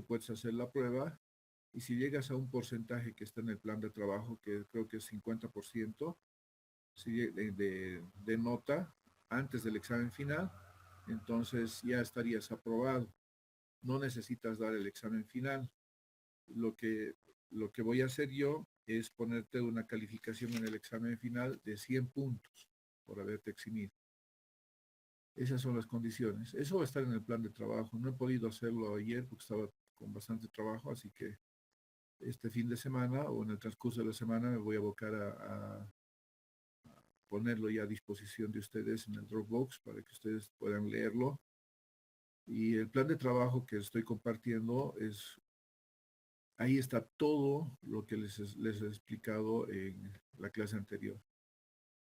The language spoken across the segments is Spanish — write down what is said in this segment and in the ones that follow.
tú puedes hacer la prueba y si llegas a un porcentaje que está en el plan de trabajo, que creo que es 50%, de nota antes del examen final, entonces ya estarías aprobado. No necesitas dar el examen final. Lo que, lo que voy a hacer yo es ponerte una calificación en el examen final de 100 puntos por haberte eximido. Esas son las condiciones. Eso va a estar en el plan de trabajo. No he podido hacerlo ayer porque estaba con bastante trabajo, así que este fin de semana o en el transcurso de la semana me voy a abocar a ponerlo ya a disposición de ustedes en el Dropbox para que ustedes puedan leerlo. Y el plan de trabajo que estoy compartiendo es, ahí está todo lo que les he explicado en la clase anterior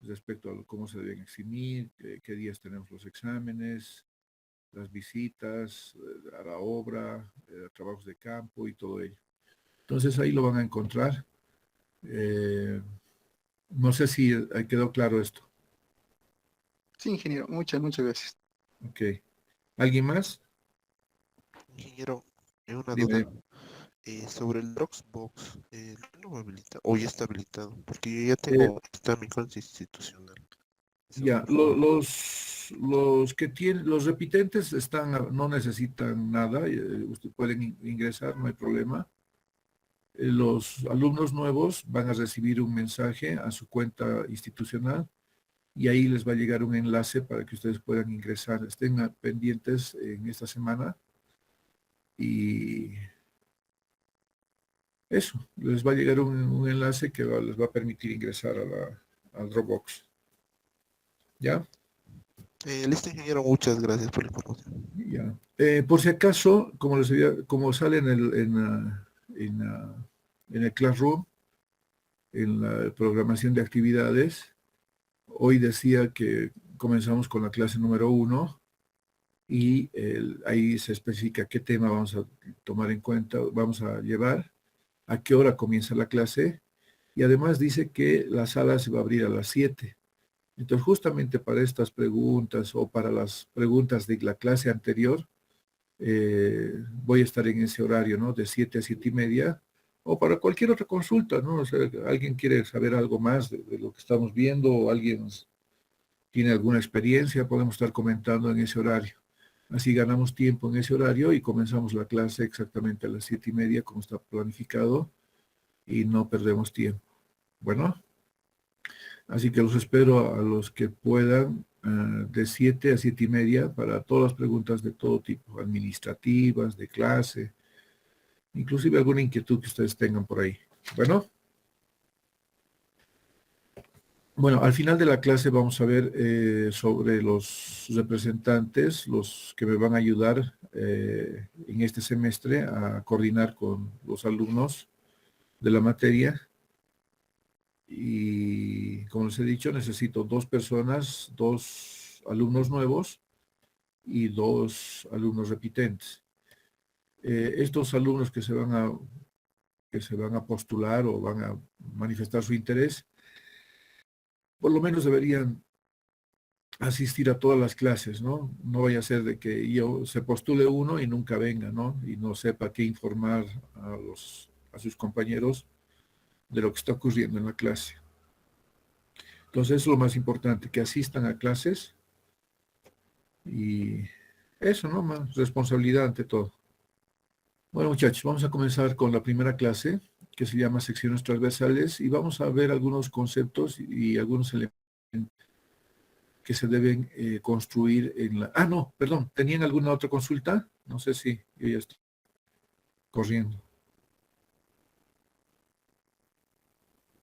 respecto a cómo se deben eximir, qué días tenemos los exámenes, las visitas, a la obra, trabajos de campo y todo ello. Entonces ahí lo van a encontrar. No sé si quedó claro esto. Sí, ingeniero, muchas gracias. Ok. ¿Alguien más? Ingeniero, una duda. Dime. Sobre el Dropbox, ¿no lo habilita o ya está habilitado? Porque yo ya Eh, tengo, está mi cuenta institucional. Eso, ya, por favor. los que tienen, los repitentes están, no necesitan nada, usted pueden ingresar, no hay problema. Los alumnos nuevos van a recibir un mensaje a su cuenta institucional y ahí les va a llegar un enlace para que ustedes puedan ingresar. Estén pendientes en esta semana y eso, les va a llegar un enlace que les va a permitir ingresar al Dropbox. ¿Ya? Listo, ingeniero, muchas gracias por la información. Ya. Por si acaso, como les había, como sale en el Classroom, en la programación de actividades, hoy decía que comenzamos con la clase número 1 y ahí se especifica qué tema vamos a tomar en cuenta, vamos a llevar, a qué hora comienza la clase y además dice que la sala se va a abrir a las 7. Entonces, justamente para estas preguntas o para las preguntas de la clase anterior, voy a estar en ese horario, ¿no? De 7 a 7:30, o para cualquier otra consulta, ¿no? O sea, alguien quiere saber algo más de lo que estamos viendo, o alguien tiene alguna experiencia, podemos estar comentando en ese horario. Así ganamos tiempo en ese horario y comenzamos la clase exactamente a las 7:30, como está planificado, y no perdemos tiempo. Bueno, así que los espero a los que puedan de 7 a 7:30 para todas las preguntas de todo tipo, administrativas, de clase, inclusive alguna inquietud que ustedes tengan por ahí. Bueno, al final de la clase vamos a ver sobre los representantes, los que me van a ayudar en este semestre a coordinar con los alumnos de la materia. Y como les he dicho, necesito 2 personas, 2 alumnos nuevos y 2 alumnos repitentes. Estos alumnos que se van a postular o van a manifestar su interés, por lo menos deberían asistir a todas las clases, ¿no? No vaya a ser de que yo se postule uno y nunca venga, ¿no? Y no sepa qué informar a sus compañeros de lo que está ocurriendo en la clase. Entonces, eso es lo más importante, que asistan a clases y eso, ¿no? Más responsabilidad ante todo. Bueno, muchachos, vamos a comenzar con la primera clase, que se llama secciones transversales, y vamos a ver algunos conceptos y algunos elementos que se deben construir en la... Ah, no, perdón, ¿tenían alguna otra consulta? No sé si yo ya estoy corriendo.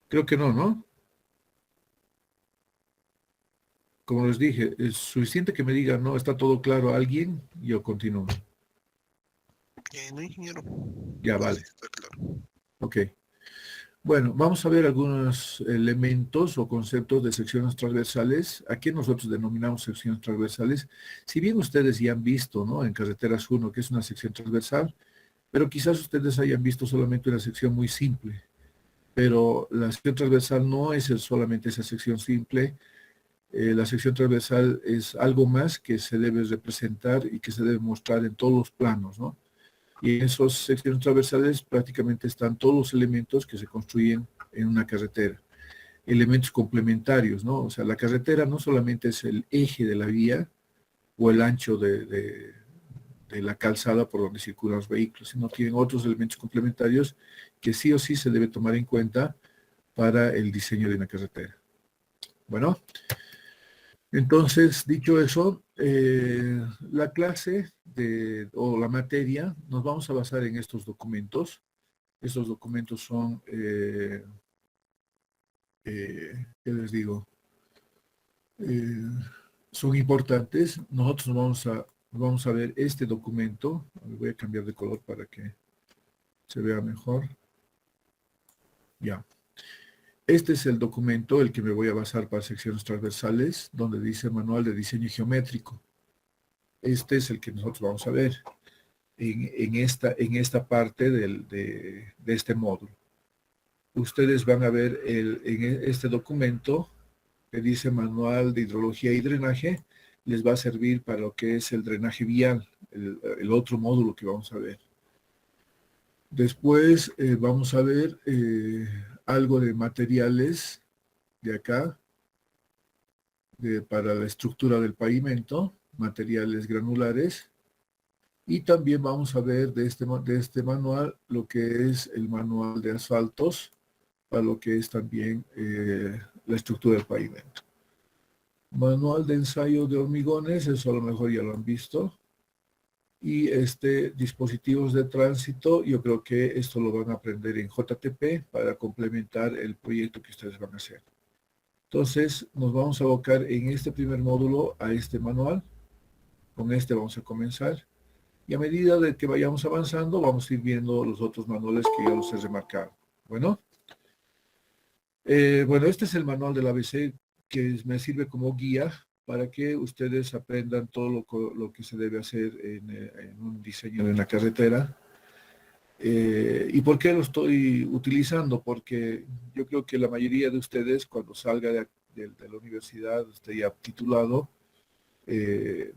Creo que no, ¿no? Como les dije, es suficiente que me digan, no, está todo claro a alguien, y yo continúo. No, ingeniero. Ya, Todo vale. está claro. Ok. Bueno, vamos a ver algunos elementos o conceptos de secciones transversales. Aquí nosotros denominamos secciones transversales. Si bien ustedes ya han visto, ¿no? En Carreteras 1, que es una sección transversal, pero quizás ustedes hayan visto solamente una sección muy simple. Pero la sección transversal no es solamente esa sección simple. La sección transversal es algo más que se debe representar y que se debe mostrar en todos los planos, ¿no? Y en esas secciones transversales prácticamente están todos los elementos que se construyen en una carretera. Elementos complementarios, ¿no? O sea, la carretera no solamente es el eje de la vía o el ancho de la calzada por donde circulan los vehículos, sino tienen otros elementos complementarios que sí o sí se debe tomar en cuenta para el diseño de una carretera. Bueno, entonces, dicho eso, la clase o la materia nos vamos a basar en estos documentos. Estos documentos son, ¿qué les digo? Eh, son importantes. Nosotros vamos a ver este documento. Voy a cambiar de color para que se vea mejor. Ya. Este es el documento, el que me voy a basar para secciones transversales, donde dice Manual de Diseño Geométrico. Este es el que nosotros vamos a ver en esta parte de este módulo. Ustedes van a ver en este documento que dice Manual de Hidrología y Drenaje, les va a servir para lo que es el drenaje vial, el otro módulo que vamos a ver. Después vamos a ver algo de materiales de acá, para la estructura del pavimento, materiales granulares. Y también vamos a ver de este manual lo que es el manual de asfaltos, para lo que es también la estructura del pavimento. Manual de ensayo de hormigones, eso a lo mejor ya lo han visto. Y dispositivos de tránsito, yo creo que esto lo van a aprender en JTP para complementar el proyecto que ustedes van a hacer. Entonces, nos vamos a abocar en este primer módulo a este manual. Con este vamos a comenzar. Y a medida de que vayamos avanzando, vamos a ir viendo los otros manuales que ya los he remarcado. Bueno, este es el manual del ABC que me sirve como guía para que ustedes aprendan todo lo que se debe hacer en un diseño de una carretera. ¿Y por qué lo estoy utilizando? Porque yo creo que la mayoría de ustedes, cuando salga de la universidad, esté ya titulado,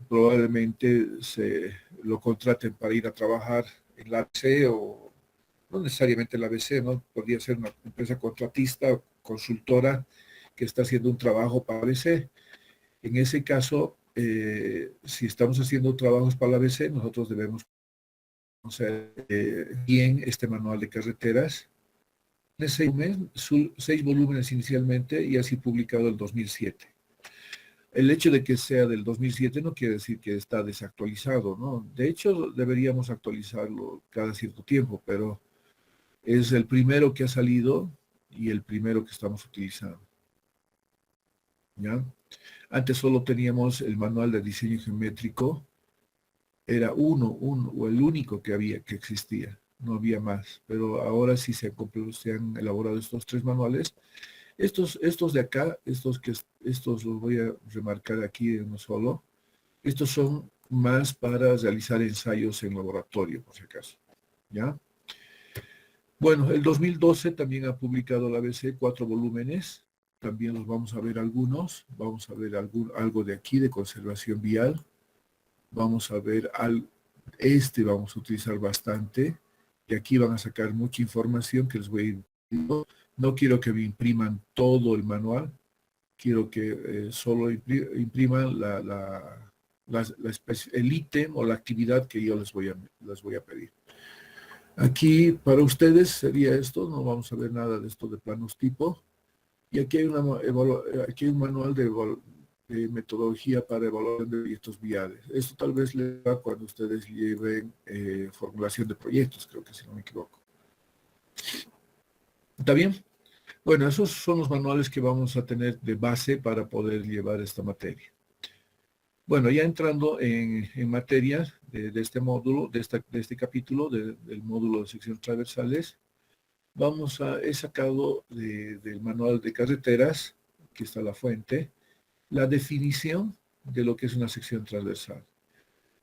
probablemente lo contraten para ir a trabajar en la ABC o no necesariamente en la ABC, ¿no? Podría ser una empresa contratista o consultora que está haciendo un trabajo para la ABC. En ese caso, si estamos haciendo trabajos para la ABC, nosotros debemos conocer bien este manual de carreteras. Tiene 6 volúmenes inicialmente y así publicado en 2007. El hecho de que sea del 2007 no quiere decir que está desactualizado, ¿no? De hecho, deberíamos actualizarlo cada cierto tiempo, pero es el primero que ha salido y el primero que estamos utilizando. ¿Ya? Antes solo teníamos el manual de diseño geométrico, era o el único que existía, no había más, pero ahora sí se han elaborado estos 3 manuales. Estos de acá, estos los voy a remarcar aquí en uno solo, estos son más para realizar ensayos en laboratorio, por si acaso, ¿ya? Bueno, el 2012 también ha publicado la ABC 4 volúmenes, también los vamos a ver algunos, vamos a ver algo de aquí de conservación vial, vamos a ver vamos a utilizar bastante, y aquí van a sacar mucha información que les voy a ir diciendo. No quiero que me impriman todo el manual, quiero que solo impriman el ítem o la actividad que yo les voy a pedir. Aquí para ustedes sería esto, no vamos a ver nada de esto de planos tipo. Y aquí hay, aquí hay un manual de metodología para evaluación de proyectos viales. Esto tal vez les va cuando ustedes lleven formulación de proyectos, creo que si no me equivoco. ¿Está bien? Bueno, esos son los manuales que vamos a tener de base para poder llevar esta materia. Bueno, ya entrando en materia de este módulo, de este capítulo, del módulo de secciones transversales, he sacado del manual de carreteras, aquí está la fuente, la definición de lo que es una sección transversal.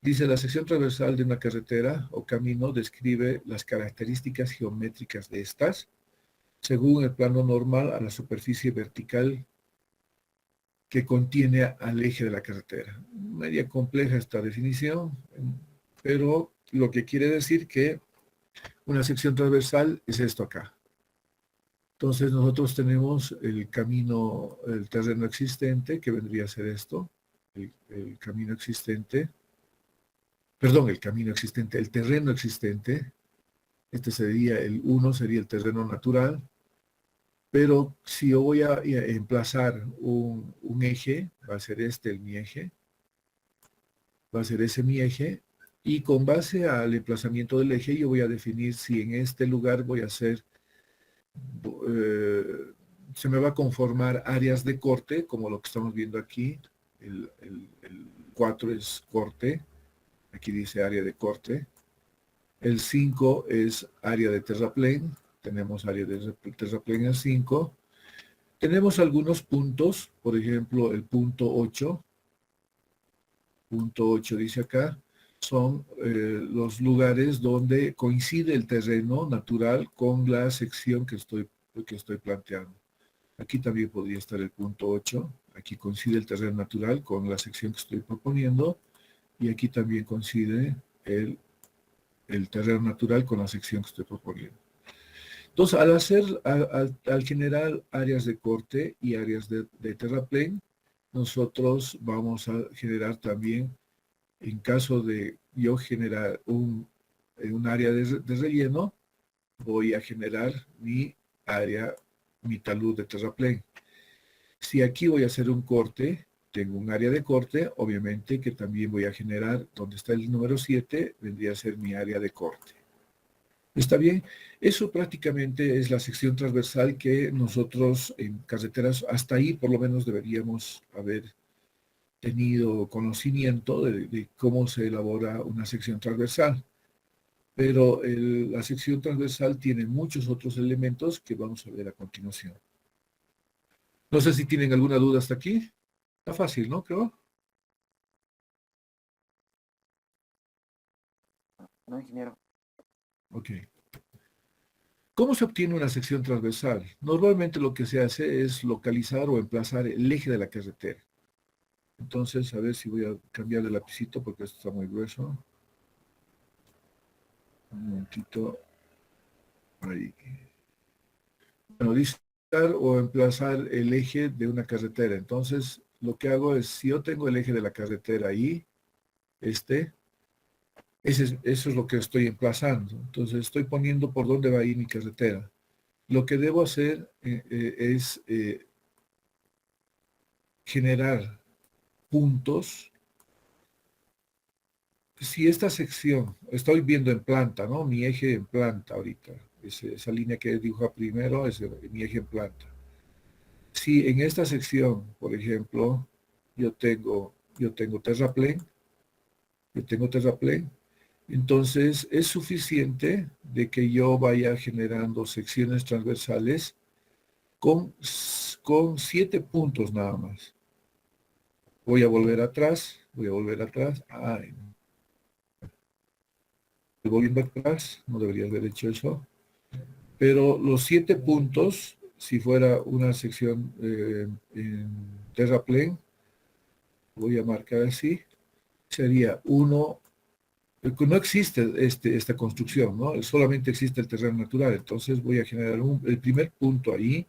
Dice, la sección transversal de una carretera o camino describe las características geométricas de estas, según el plano normal a la superficie vertical que contiene al eje de la carretera. Media compleja esta definición, pero lo que quiere decir que una sección transversal es esto acá. Entonces nosotros tenemos el camino, el terreno existente, que vendría a ser esto, el camino existente, perdón, el camino existente, el terreno existente. Este sería el 1, sería el terreno natural. Pero si yo voy a emplazar un eje, va a ser este mi eje, va a ser ese mi eje, y con base al emplazamiento del eje yo voy a definir si en este lugar voy a hacer, se me va a conformar áreas de corte, como lo que estamos viendo aquí, el 4 es corte, aquí dice área de corte, el 5 es área de terraplén, tenemos área de terraplén en 5, tenemos algunos puntos, por ejemplo, el punto 8 dice acá, son los lugares donde coincide el terreno natural con la sección que estoy planteando. Aquí también podría estar el punto 8, aquí coincide el terreno natural con la sección que estoy proponiendo, y aquí también coincide el terreno natural con la sección que estoy proponiendo. Entonces, al generar áreas de corte y áreas de terraplén, nosotros vamos a generar también, en caso de yo generar un área de relleno, voy a generar mi área, mi talud de terraplén. Si aquí voy a hacer un corte, tengo un área de corte, obviamente que también voy a generar, donde está el número 7, vendría a ser mi área de corte. ¿Está bien? Eso prácticamente es la sección transversal que nosotros en carreteras, hasta ahí por lo menos deberíamos haber tenido conocimiento de cómo se elabora una sección transversal. Pero la sección transversal tiene muchos otros elementos que vamos a ver a continuación. No sé si tienen alguna duda hasta aquí. Está fácil, ¿no? Creo. No, ingeniero. Ok. ¿Cómo se obtiene una sección transversal? Normalmente lo que se hace es localizar o emplazar el eje de la carretera. Entonces, a ver si voy a cambiar de lapicito porque esto está muy grueso. Un momentito. Ahí. Bueno, dice o emplazar el eje de una carretera. Entonces, lo que hago es, si yo tengo el eje de la carretera ahí, eso es lo que estoy emplazando. Entonces, estoy poniendo por dónde va a ir mi carretera. Lo que debo hacer es generar puntos. Si esta sección, estoy viendo en planta, ¿no? Mi eje en planta ahorita. Esa línea que dibuja primero es mi eje en planta. Si en esta sección, por ejemplo, yo tengo terraplén, entonces es suficiente de que yo vaya generando secciones transversales con 7 puntos nada más. Voy a volver atrás. Ay, volviendo atrás, no debería haber hecho eso. Pero los 7 puntos, si fuera una sección en terraplén, voy a marcar así, sería 1, no existe esta construcción, ¿no? Solamente existe el terreno natural, entonces voy a generar el primer punto ahí,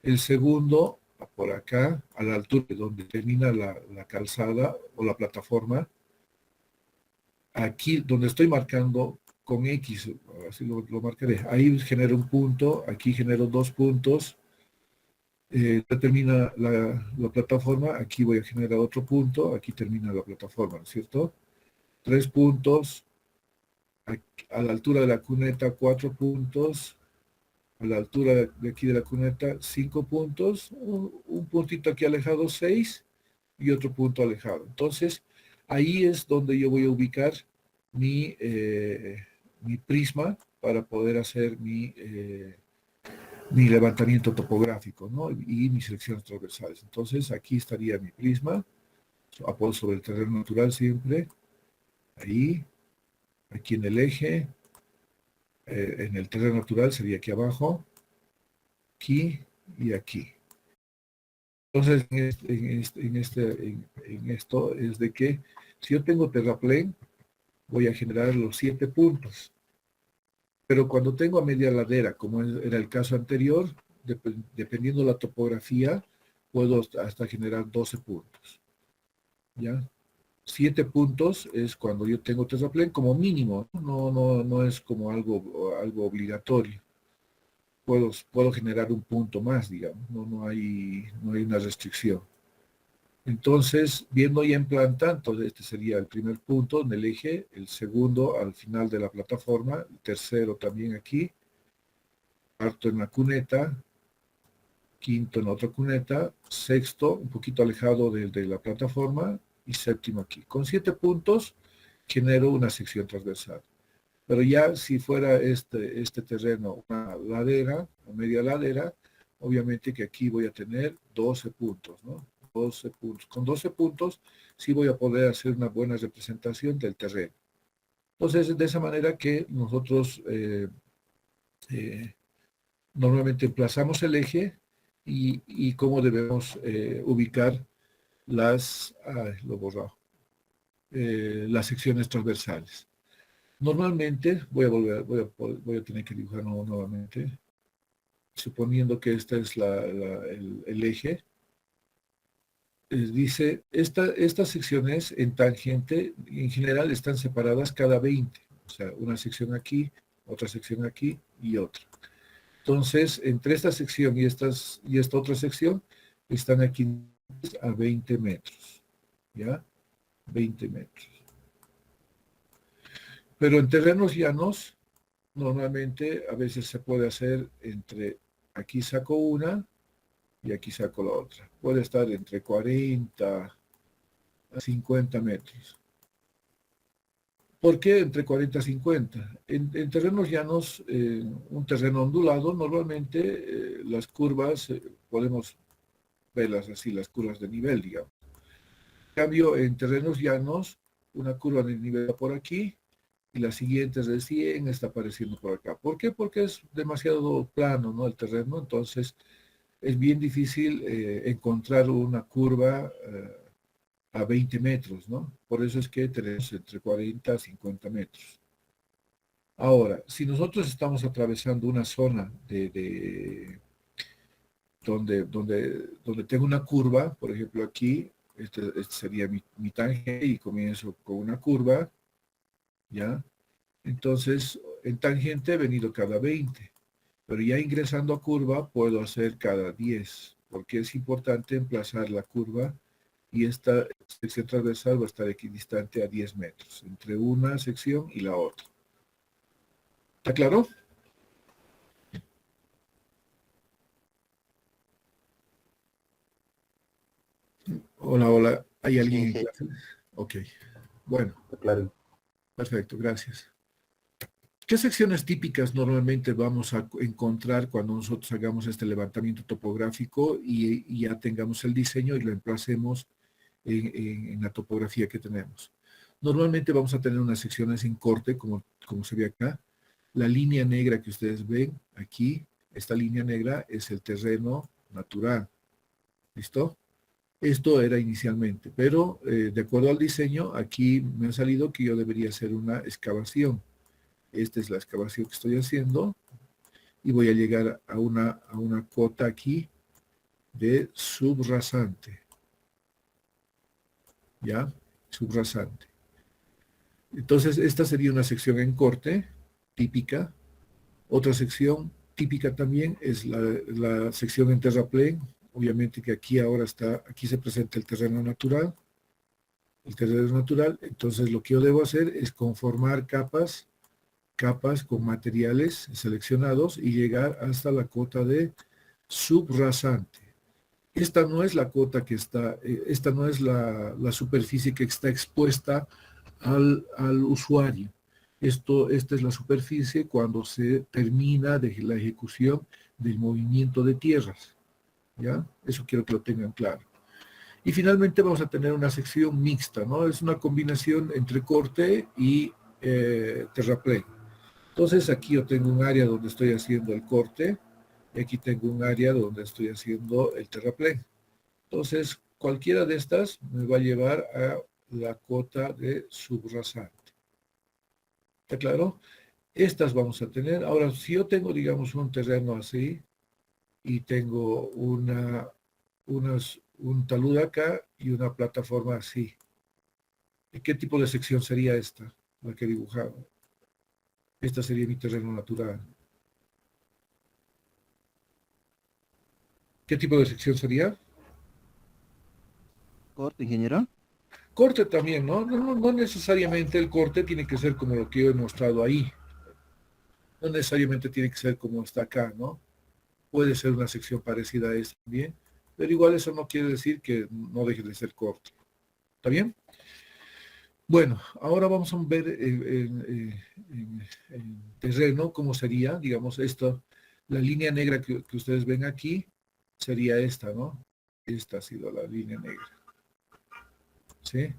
el segundo por acá, a la altura de donde termina la calzada o la plataforma, aquí donde estoy marcando con X, así lo marcaré, ahí genero un punto, aquí genero 2 puntos, termina la plataforma, aquí voy a generar otro punto, aquí termina la plataforma, ¿cierto? 3 puntos, a la altura de la cuneta 4 puntos, a la altura de aquí de la cuneta 5 puntos, un puntito aquí alejado 6 y otro punto alejado. Entonces, ahí es donde yo voy a ubicar mi prisma para poder hacer mi levantamiento topográfico, ¿no? Y mis secciones transversales. Entonces, aquí estaría mi prisma, apoyo sobre el terreno natural siempre, ahí, aquí en el eje, en el terreno natural sería aquí abajo, aquí y aquí. Entonces, en esto es de que si yo tengo terraplén, voy a generar los 7 puntos. Pero cuando tengo a media ladera, como era el caso anterior, dependiendo la topografía, puedo hasta generar 12 puntos. ¿Ya? 7 puntos es cuando yo tengo terraplén como mínimo, no es como algo obligatorio. Puedo generar un punto más, digamos, no hay una restricción. Entonces, viendo ya en planta, entonces este sería el primer punto en el eje, el segundo al final de la plataforma, el tercero también aquí, cuarto en la cuneta, quinto en otra cuneta, sexto un poquito alejado de la plataforma y séptimo aquí. Con 7 puntos genero una sección transversal. Pero ya si fuera este terreno una ladera, o media ladera, obviamente que aquí voy a tener 12 puntos, ¿no? 12 puntos. Con 12 puntos sí voy a poder hacer una buena representación del terreno. Entonces, de esa manera que nosotros normalmente emplazamos el eje y cómo debemos ubicar las secciones transversales. Normalmente, voy a tener que dibujar nuevamente, suponiendo que este es el eje. Dice, estas secciones en tangente, en general, están separadas cada 20. O sea, una sección aquí, otra sección aquí y otra. Entonces, entre esta sección y esta otra sección, están aquí a 20 metros. ¿Ya? 20 metros. Pero en terrenos llanos, normalmente a veces se puede hacer entre, aquí saco una y aquí saco la otra. Puede estar entre 40 a 50 metros. ¿Por qué entre 40 y 50? En terrenos llanos, un terreno ondulado, normalmente las curvas, podemos verlas así, las curvas de nivel, digamos. En cambio, en terrenos llanos, una curva de nivel por aquí y la siguiente recién está apareciendo por acá. ¿Por qué? Porque es demasiado plano, ¿no? El terreno, entonces es bien difícil encontrar una curva a 20 metros, ¿no? Por eso es que tenemos entre 40 a 50 metros. Ahora, si nosotros estamos atravesando una zona donde tengo una curva, por ejemplo aquí, este sería mi tangente y comienzo con una curva, ¿ya? Entonces, en tangente he venido cada 20, pero ya ingresando a curva puedo hacer cada 10, porque es importante emplazar la curva y esta sección transversal va a estar equidistante a 10 metros, entre una sección y la otra. ¿Está claro? Hola, hola. ¿Hay alguien en Sí, clase? Ok. Bueno, Claro. perfecto, gracias. ¿Qué secciones típicas normalmente vamos a encontrar cuando nosotros hagamos este levantamiento topográfico y ya tengamos el diseño y lo emplacemos en la topografía que tenemos? Normalmente vamos a tener unas secciones en corte, como se ve acá. La línea negra que ustedes ven aquí, esta línea negra es el terreno natural. ¿Listo? Esto era inicialmente, pero de acuerdo al diseño, aquí me ha salido que yo debería hacer una excavación. Esta es la excavación que estoy haciendo y voy a llegar a una cota aquí de subrasante. ¿Ya? Subrasante. Entonces, esta sería una sección en corte, típica. Otra sección típica también es la sección en terraplén. Obviamente que aquí se presenta el terreno natural. Entonces lo que yo debo hacer es conformar capas con materiales seleccionados y llegar hasta la cota de subrasante. Esta no es la cota esta no es la superficie que está expuesta al usuario. Esta es la superficie cuando se termina de la ejecución del movimiento de tierras. ¿Ya? Eso quiero que lo tengan claro. Y finalmente vamos a tener una sección mixta, ¿no? Es una combinación entre corte y terraplén. Entonces aquí yo tengo un área donde estoy haciendo el corte y aquí tengo un área donde estoy haciendo el terraplén. Entonces cualquiera de estas me va a llevar a la cota de subrasante. ¿Está claro? Estas vamos a tener. Ahora, si yo tengo, digamos, un terreno así y tengo un talud acá y una plataforma así, ¿qué tipo de sección sería esta, la que he dibujado? Esta sería mi terreno natural. ¿Qué tipo de sección sería? Corte, ingeniero. Corte también, ¿no? No necesariamente el corte tiene que ser como lo que yo he mostrado ahí. No necesariamente tiene que ser como está acá, ¿no? Puede ser una sección parecida a esta también, pero igual eso no quiere decir que no deje de ser corte. ¿Está bien? Bueno, ahora vamos a ver en terreno cómo sería, digamos, esto, la línea negra que ustedes ven aquí sería esta, ¿no? Esta ha sido la línea negra. ¿Sí?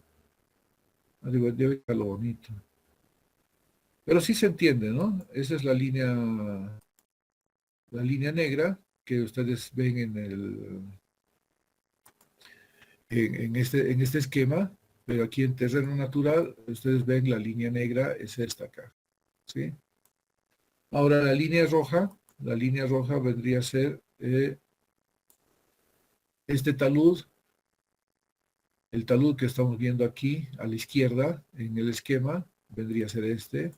Digo, debe estar lo bonito. Pero sí se entiende, ¿no? Esa es la línea negra que ustedes ven en este esquema, pero aquí en terreno natural, ustedes ven la línea negra, es esta acá, ¿sí? Ahora la línea roja vendría a ser este talud, el talud que estamos viendo aquí a la izquierda en el esquema, vendría a ser este,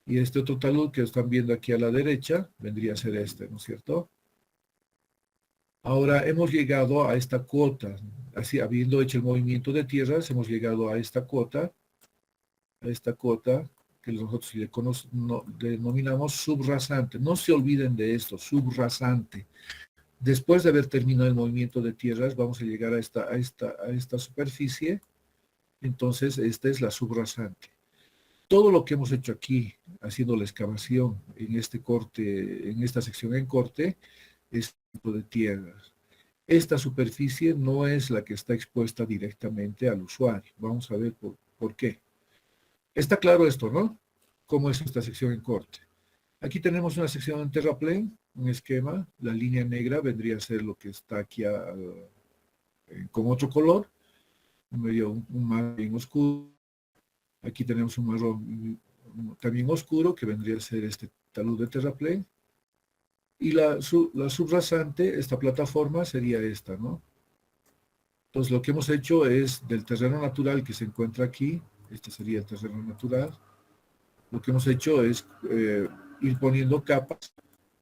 y este otro talud que están viendo aquí a la derecha, vendría a ser este, ¿no es cierto? Ahora hemos llegado a esta cota, así habiendo hecho el movimiento de tierras, hemos llegado a esta cota que nosotros denominamos subrasante. No se olviden de esto, subrasante. Después de haber terminado el movimiento de tierras, vamos a llegar a esta superficie. Entonces, esta es la subrasante. Todo lo que hemos hecho aquí, haciendo la excavación en este corte, en esta sección en corte, es tipo de tierras. Esta superficie no es la que está expuesta directamente al usuario. Vamos a ver por qué. Está claro esto, ¿no? ¿Cómo es esta sección en corte? Aquí tenemos una sección en terraplén, un esquema. La línea negra vendría a ser lo que está aquí con otro color, medio un marrón oscuro. Aquí tenemos un marrón también oscuro, que vendría a ser este talud de terraplén. Y la subrasante, esta plataforma, sería esta, ¿no? Entonces lo que hemos hecho es del terreno natural que se encuentra aquí, este sería el terreno natural, lo que hemos hecho es ir poniendo capas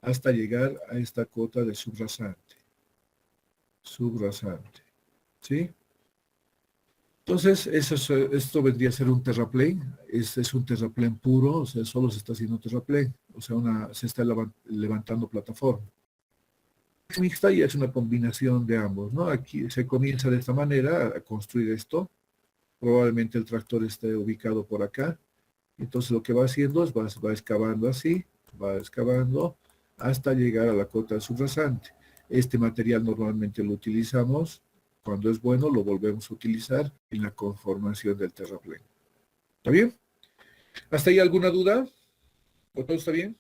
hasta llegar a esta cota de subrasante. Subrasante. ¿Sí? Entonces, esto vendría a ser un terraplén. Este es un terraplén puro, o sea, solo se está haciendo terraplén. O sea, se está levantando plataforma. Mixta y es una combinación de ambos, ¿no? Aquí se comienza de esta manera a construir esto. Probablemente el tractor esté ubicado por acá. Entonces lo que va haciendo es va excavando así, va excavando hasta llegar a la cota subrasante. Este material normalmente lo utilizamos, cuando es bueno lo volvemos a utilizar en la conformación del terraplén. ¿Está bien? ¿Hasta ahí alguna duda? ¿O todo está bien?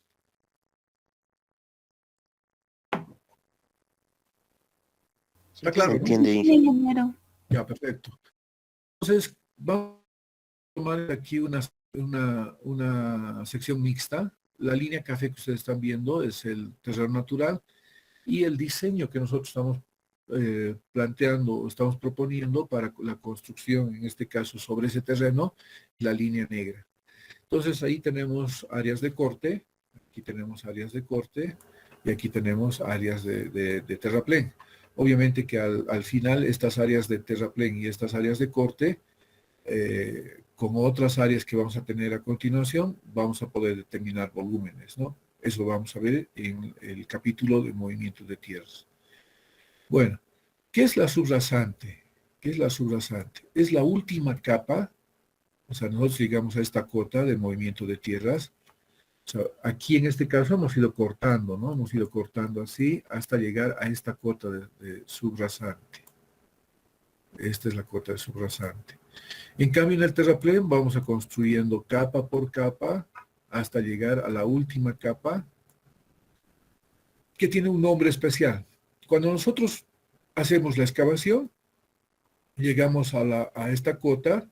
¿Está Se claro, no? entiende, Sí, ingeniero. ingeniero. Ya, perfecto. Entonces, vamos a tomar aquí una sección mixta. La línea café que ustedes están viendo es el terreno natural y el diseño que nosotros estamos planteando o estamos proponiendo para la construcción, en este caso sobre ese terreno, la línea negra. Entonces ahí tenemos áreas de corte, aquí tenemos áreas de corte y aquí tenemos áreas de terraplén. Obviamente que al final estas áreas de terraplén y estas áreas de corte, como otras áreas que vamos a tener a continuación, vamos a poder determinar volúmenes, ¿no? Eso lo vamos a ver en el capítulo de movimiento de tierras. Bueno, ¿qué es la subrasante? ¿Qué es la subrasante? Es la última capa, o sea, nosotros llegamos a esta cota de movimiento de tierras. O sea, aquí en este caso hemos ido cortando, ¿no? Hemos ido cortando así hasta llegar a esta cota de subrasante. Esta es la cota de subrasante. En cambio, en el terraplén vamos a construyendo capa por capa hasta llegar a la última capa que tiene un nombre especial. Cuando nosotros hacemos la excavación, llegamos a esta cota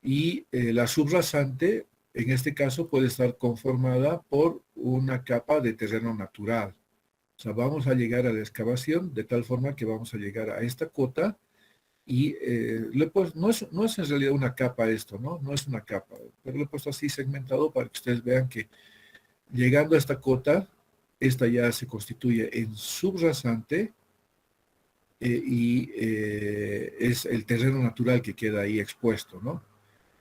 Y la subrasante, en este caso, puede estar conformada por una capa de terreno natural. O sea, vamos a llegar a la excavación de tal forma que vamos a llegar a esta cota y no es en realidad una capa esto, ¿no? No es una capa, pero lo he puesto así segmentado para que ustedes vean que llegando a esta cota, esta ya se constituye en subrasante es el terreno natural que queda ahí expuesto, ¿no?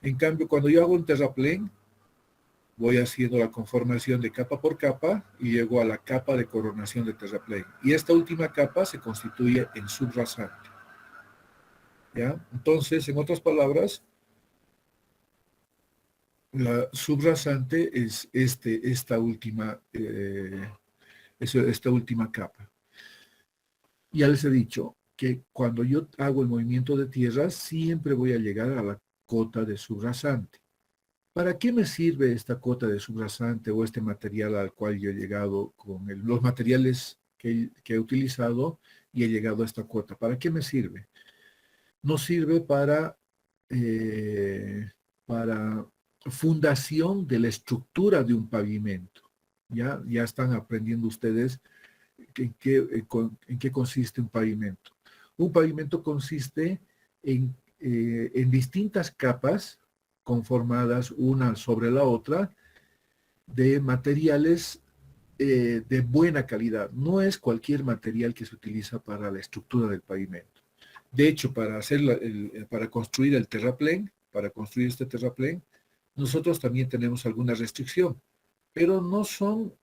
En cambio, cuando yo hago un terraplén, voy haciendo la conformación de capa por capa y llego a la capa de coronación de terraplén. Y esta última capa se constituye en subrasante. ¿Ya? Entonces, en otras palabras, la subrasante es esta última capa. Ya les he dicho que cuando yo hago el movimiento de tierra, siempre voy a llegar a la cota de subrasante. ¿Para qué me sirve esta cota de subrasante o este material al cual yo he llegado con los materiales que he utilizado y he llegado a esta cota? ¿Para qué me sirve? Nos sirve para fundación de la estructura de un pavimento. Ya están aprendiendo ustedes en qué consiste un pavimento. Un pavimento consiste en distintas capas conformadas una sobre la otra de materiales de buena calidad. No es cualquier material que se utiliza para la estructura del pavimento. De hecho, para construir el terraplén, para construir este terraplén, nosotros también tenemos alguna restricción, pero no son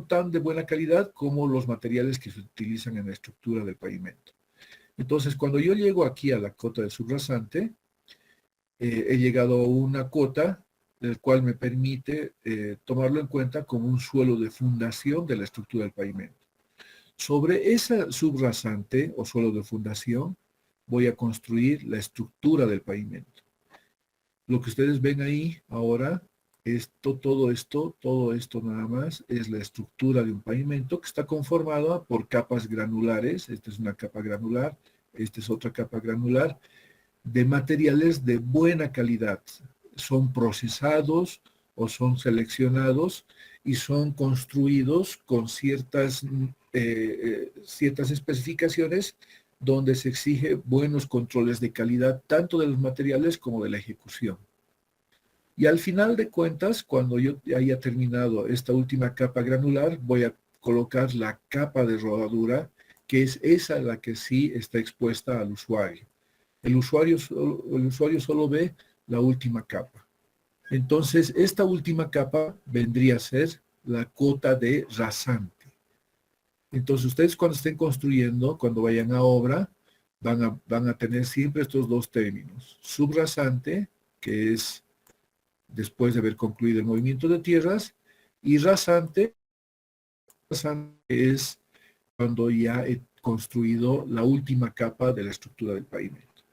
tan de buena calidad como los materiales que se utilizan en la estructura del pavimento. Entonces, cuando yo llego aquí a la cota de subrasante, he llegado a una cota el cual me permite tomarlo en cuenta como un suelo de fundación de la estructura del pavimento. Sobre esa subrasante o suelo de fundación voy a construir la estructura del pavimento. Lo que ustedes ven ahí ahora, todo esto nada más es la estructura de un pavimento que está conformada por capas granulares. Esta es una capa granular, esta es otra capa granular, de materiales de buena calidad. Son procesados o son seleccionados y son construidos con ciertas especificaciones donde se exige buenos controles de calidad tanto de los materiales como de la ejecución. Y al final de cuentas, cuando yo haya terminado esta última capa granular, voy a colocar la capa de rodadura, que es esa la que sí está expuesta al usuario. El usuario solo ve la última capa. Entonces, esta última capa vendría a ser la cota de rasante. Entonces, ustedes cuando estén construyendo, cuando vayan a obra, van a tener siempre estos dos términos. Subrasante, que es después de haber concluido el movimiento de tierras, y rasante es cuando ya he construido la última capa de la estructura del pavimento.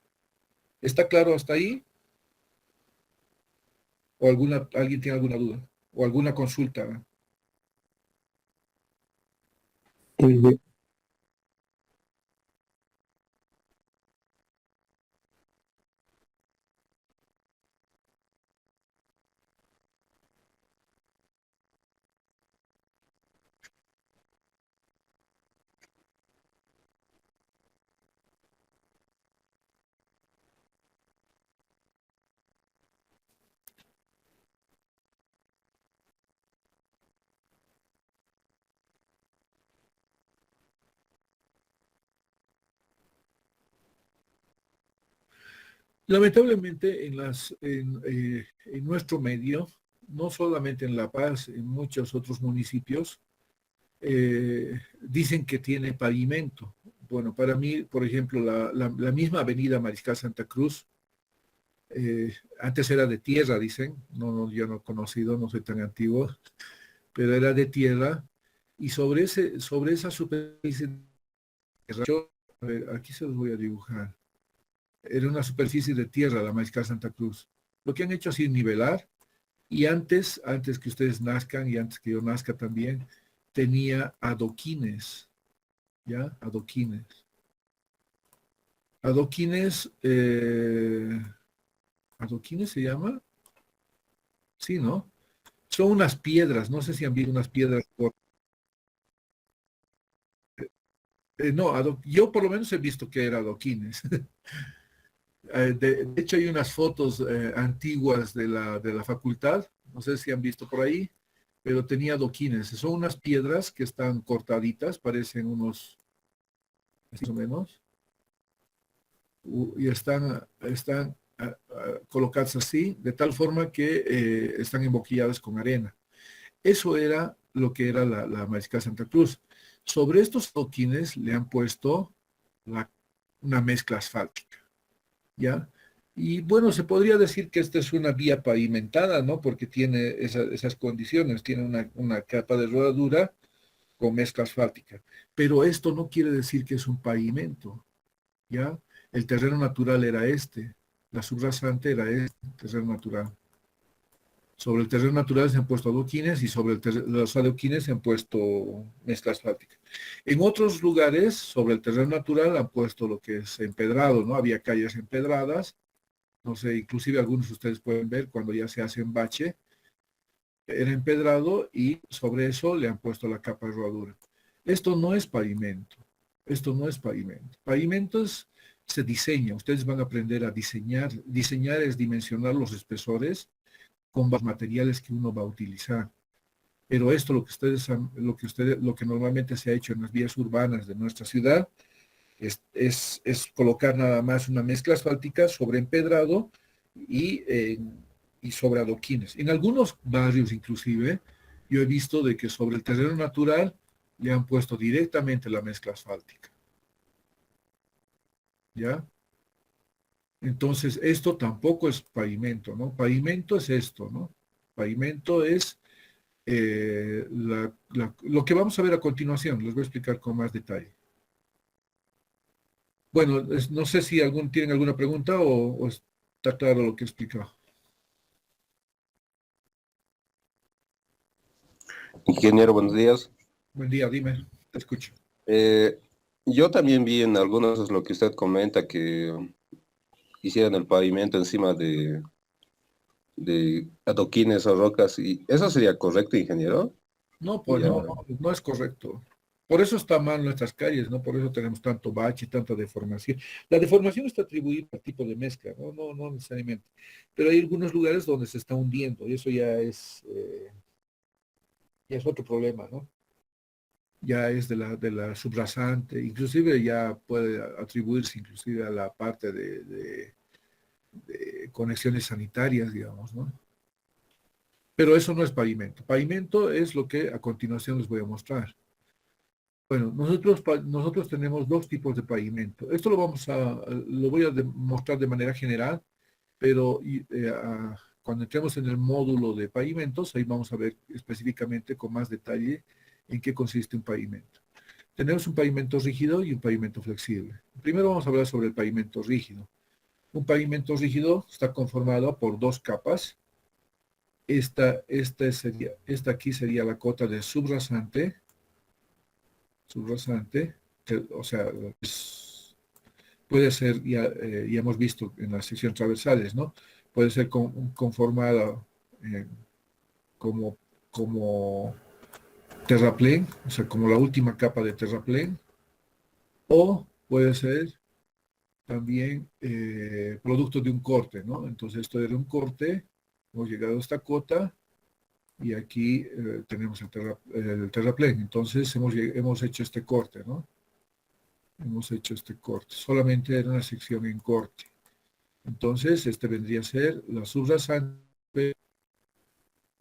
¿Está claro hasta ahí? ¿O alguien tiene alguna duda? ¿O alguna consulta? Lamentablemente en nuestro medio, no solamente en La Paz, en muchos otros municipios, dicen que tiene pavimento. Bueno, para mí, por ejemplo, la misma avenida Mariscal Santa Cruz, antes era de tierra, dicen, yo no he conocido, no soy tan antiguo, pero era de tierra, y sobre esa superficie, a ver, aquí se los voy a dibujar. Era una superficie de tierra, la Mariscal Santa Cruz. Lo que han hecho ha sido nivelar, y antes que ustedes nazcan y antes que yo nazca también, tenía adoquines, ¿ya? Adoquines, ¿Adoquines se llama? Sí, ¿no? Son unas piedras, no sé si han visto unas piedras. No, yo por lo menos he visto que era adoquines. De hecho, hay unas fotos antiguas de la facultad, no sé si han visto por ahí, pero tenía adoquines. Son unas piedras que están cortaditas, parecen unos, más o menos, y están colocadas así, de tal forma que están emboquilladas con arena. Eso era lo que era la Mariscal Santa Cruz. Sobre estos adoquines le han puesto una mezcla asfáltica, ¿ya? Y bueno, se podría decir que esta es una vía pavimentada, ¿no? Porque tiene esas condiciones, tiene una capa de rodadura con mezcla asfáltica. Pero esto no quiere decir que es un pavimento, ¿ya? El terreno natural era este, la subrasante era este terreno natural. Sobre el terreno natural se han puesto adoquines y sobre los adoquines se han puesto mezcla asfáltica. En otros lugares, sobre el terreno natural, han puesto lo que es empedrado, ¿no? Había calles empedradas, no sé, inclusive algunos de ustedes pueden ver cuando ya se hace en bache, era empedrado y sobre eso le han puesto la capa de rodadura. Esto no es pavimento, esto no es pavimento. Pavimentos se diseña, ustedes van a aprender a diseñar. Diseñar es dimensionar los espesores con los materiales que uno va a utilizar. Pero esto lo que normalmente se ha hecho en las vías urbanas de nuestra ciudad es colocar nada más una mezcla asfáltica sobre empedrado y sobre adoquines. En algunos barrios inclusive, yo he visto de que sobre el terreno natural le han puesto directamente la mezcla asfáltica. ¿Ya? Entonces, esto tampoco es pavimento, ¿no? Pavimento es esto, ¿no? Pavimento es lo que vamos a ver a continuación. Les voy a explicar con más detalle. Bueno, no sé si tienen alguna pregunta o está claro lo que he explicado. Ingeniero, buenos días. Buen día, dime, te escucho. Eh, yo también vi en algunos lo que usted comenta que hicieron el pavimento encima de adoquines o rocas. ¿Y eso sería correcto, ingeniero? No, pues Ya. no es correcto. Por eso está mal nuestras calles, ¿no? Por eso tenemos tanto bache, tanta deformación. La deformación está atribuida al tipo de mezcla, ¿no? No necesariamente. Pero hay algunos lugares donde se está hundiendo y eso ya es otro problema, ¿no? Ya es de la subrasante, inclusive ya puede atribuirse inclusive a la parte de conexiones sanitarias, digamos, ¿no? Pero eso no es pavimento. Pavimento es lo que a continuación les voy a mostrar. Bueno, nosotros tenemos dos tipos de pavimento. Esto lo voy a mostrar de manera general, pero cuando entremos en el módulo de pavimentos, ahí vamos a ver específicamente con más detalle en qué consiste un pavimento. Tenemos un pavimento rígido y un pavimento flexible. Primero vamos a hablar sobre el pavimento rígido. Un pavimento rígido está conformado por dos capas. Esta aquí sería la cota de subrasante, o sea, puede ser, ya hemos visto en la sección transversales, ¿no? Puede ser conformada como, como terraplén, o sea, como la última capa de terraplén, o puede ser también producto de un corte, ¿no? Entonces esto era un corte, hemos llegado a esta cota y aquí tenemos el terraplén. Entonces hemos hecho este corte, ¿no? Hemos hecho este corte. Solamente era una sección en corte. Entonces, este vendría a ser la subrasante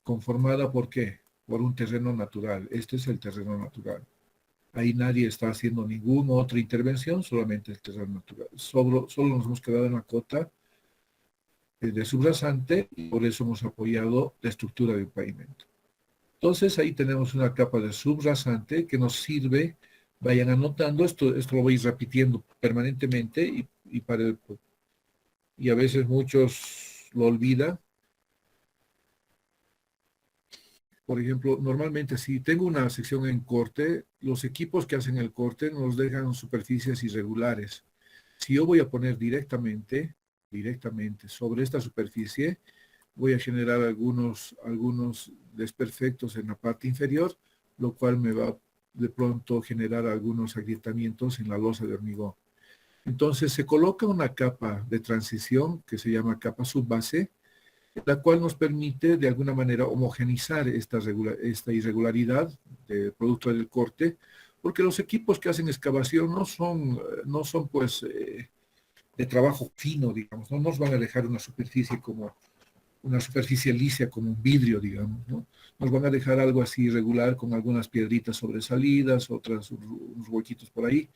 conformada ¿por qué? Por un terreno natural. Este es el terreno natural. Ahí nadie está haciendo ninguna otra intervención, solamente el terreno natural. Solo nos hemos quedado en la cota de subrasante y por eso hemos apoyado la estructura de un pavimento. Entonces ahí tenemos una capa de subrasante que nos sirve, vayan anotando, esto lo voy a ir repitiendo permanentemente y a veces muchos lo olvidan. Por ejemplo, normalmente si tengo una sección en corte, los equipos que hacen el corte nos dejan superficies irregulares. Si yo voy a poner directamente directamente sobre esta superficie, voy a generar algunos desperfectos en la parte inferior, lo cual me va de pronto generar algunos agrietamientos en la losa de hormigón. Entonces se coloca una capa de transición que se llama capa subbase, la cual nos permite de alguna manera homogenizar esta irregularidad de producto del corte, porque los equipos que hacen excavación no son pues de trabajo fino, digamos, no nos van a dejar una superficie como una superficie lisa como un vidrio, digamos, ¿no? Nos van a dejar algo así irregular con algunas piedritas sobresalidas, unos huequitos por ahí.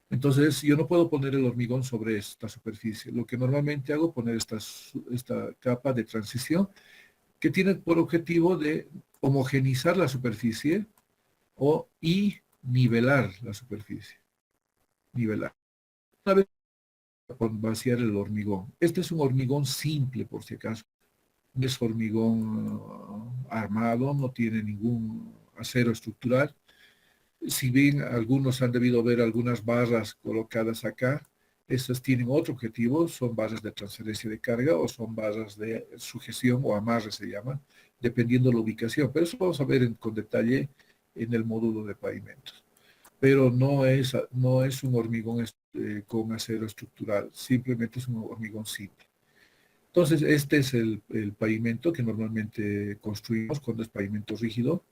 Entonces, yo no puedo poner el hormigón sobre esta superficie. Lo que normalmente hago es poner esta capa de transición que tiene por objetivo de homogenizar la superficie y nivelar la superficie. Nivelar. Una vez vaciar el hormigón. Este es un hormigón simple, por si acaso. No es hormigón armado, no tiene ningún acero estructural. Si bien algunos han debido ver algunas barras colocadas acá, estas tienen otro objetivo, son barras de transferencia de carga o son barras de sujeción o amarre se llaman, dependiendo de la ubicación. Pero eso vamos a ver con detalle en el módulo de pavimentos. Pero no es un hormigón con acero estructural, simplemente es un hormigón simple. Entonces, este es el pavimento que normalmente construimos cuando es pavimento rígido.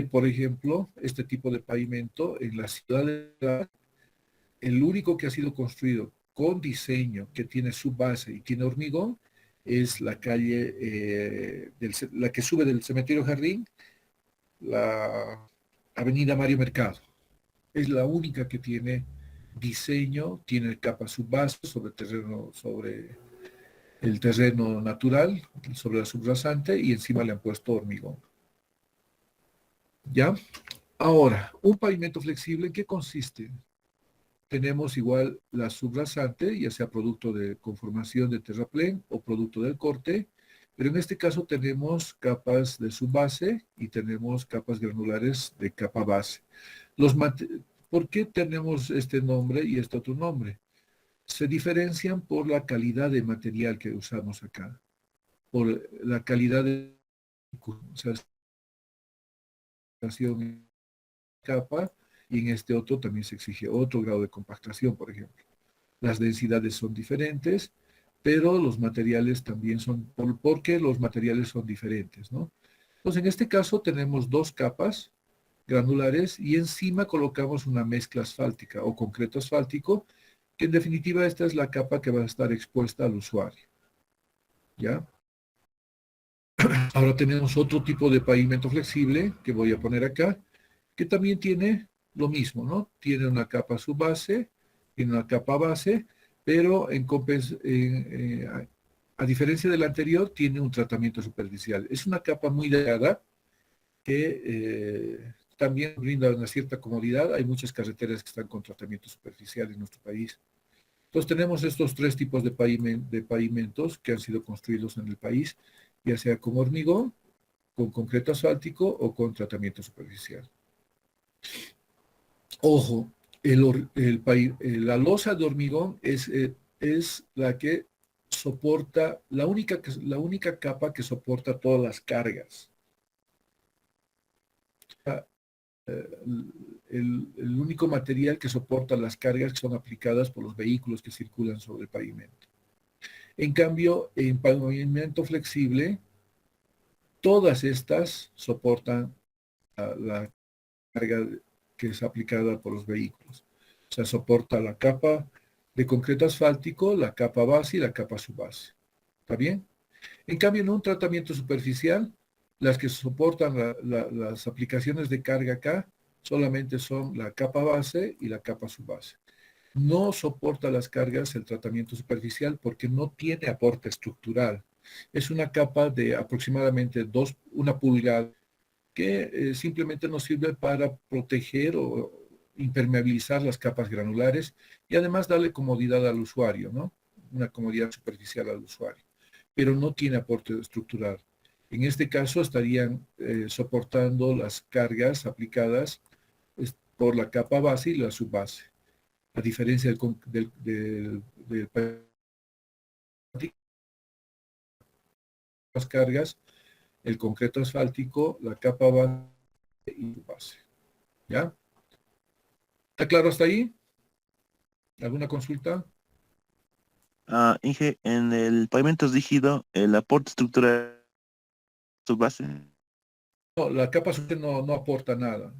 Por ejemplo, este tipo de pavimento en la ciudad, el único que ha sido construido con diseño que tiene su base y tiene hormigón, es la calle, la que sube del Cementerio Jardín, la Avenida Mario Mercado. Es la única que tiene diseño, tiene capa subbase sobre el terreno natural, sobre la subrasante, y encima le han puesto hormigón. ¿Ya? Ahora, un pavimento flexible, ¿en qué consiste? Tenemos igual la subrasante, ya sea producto de conformación de terraplén o producto del corte, pero en este caso tenemos capas de subbase y tenemos capas granulares de capa base. ¿Por qué tenemos este nombre y este otro nombre? Se diferencian por la calidad de material que usamos acá, por la calidad de capa, y en este otro también se exige otro grado de compactación, por ejemplo. Las densidades son diferentes, pero los materiales también son, porque los materiales son diferentes, ¿no? Entonces, en este caso tenemos dos capas granulares y encima colocamos una mezcla asfáltica o concreto asfáltico, que en definitiva esta es la capa que va a estar expuesta al usuario. ¿Ya? Ahora tenemos otro tipo de pavimento flexible que voy a poner acá, que también tiene lo mismo, ¿no? Tiene una capa subbase, tiene una capa base, pero a diferencia del anterior, tiene un tratamiento superficial. Es una capa muy delgada que también brinda una cierta comodidad. Hay muchas carreteras que están con tratamiento superficial en nuestro país. Entonces tenemos estos tres tipos de pavimentos que han sido construidos en el país, ya sea con hormigón, con concreto asfáltico o con tratamiento superficial. Ojo, la losa de hormigón es la que soporta, la única capa que soporta todas las cargas. El único material que soporta las cargas que son aplicadas por los vehículos que circulan sobre el pavimento. En cambio, en pavimento flexible, todas estas soportan la carga que es aplicada por los vehículos. O sea, soporta la capa de concreto asfáltico, la capa base y la capa subbase. ¿Está bien? En cambio, en un tratamiento superficial, las que soportan las aplicaciones de carga acá solamente son la capa base y la capa subbase. No soporta las cargas el tratamiento superficial porque no tiene aporte estructural. Es una capa de aproximadamente 1 pulgada que simplemente nos sirve para proteger o impermeabilizar las capas granulares y además darle comodidad al usuario, ¿no? Una comodidad superficial al usuario, pero no tiene aporte estructural. En este caso estarían soportando las cargas aplicadas por la capa base y la subbase. A diferencia del las cargas, el concreto asfáltico, la capa base y base. ¿Ya? ¿Está claro hasta ahí? ¿Alguna consulta? Inge, en el pavimento rígido, el aporte estructural su base. No, la capa superficial no aporta nada.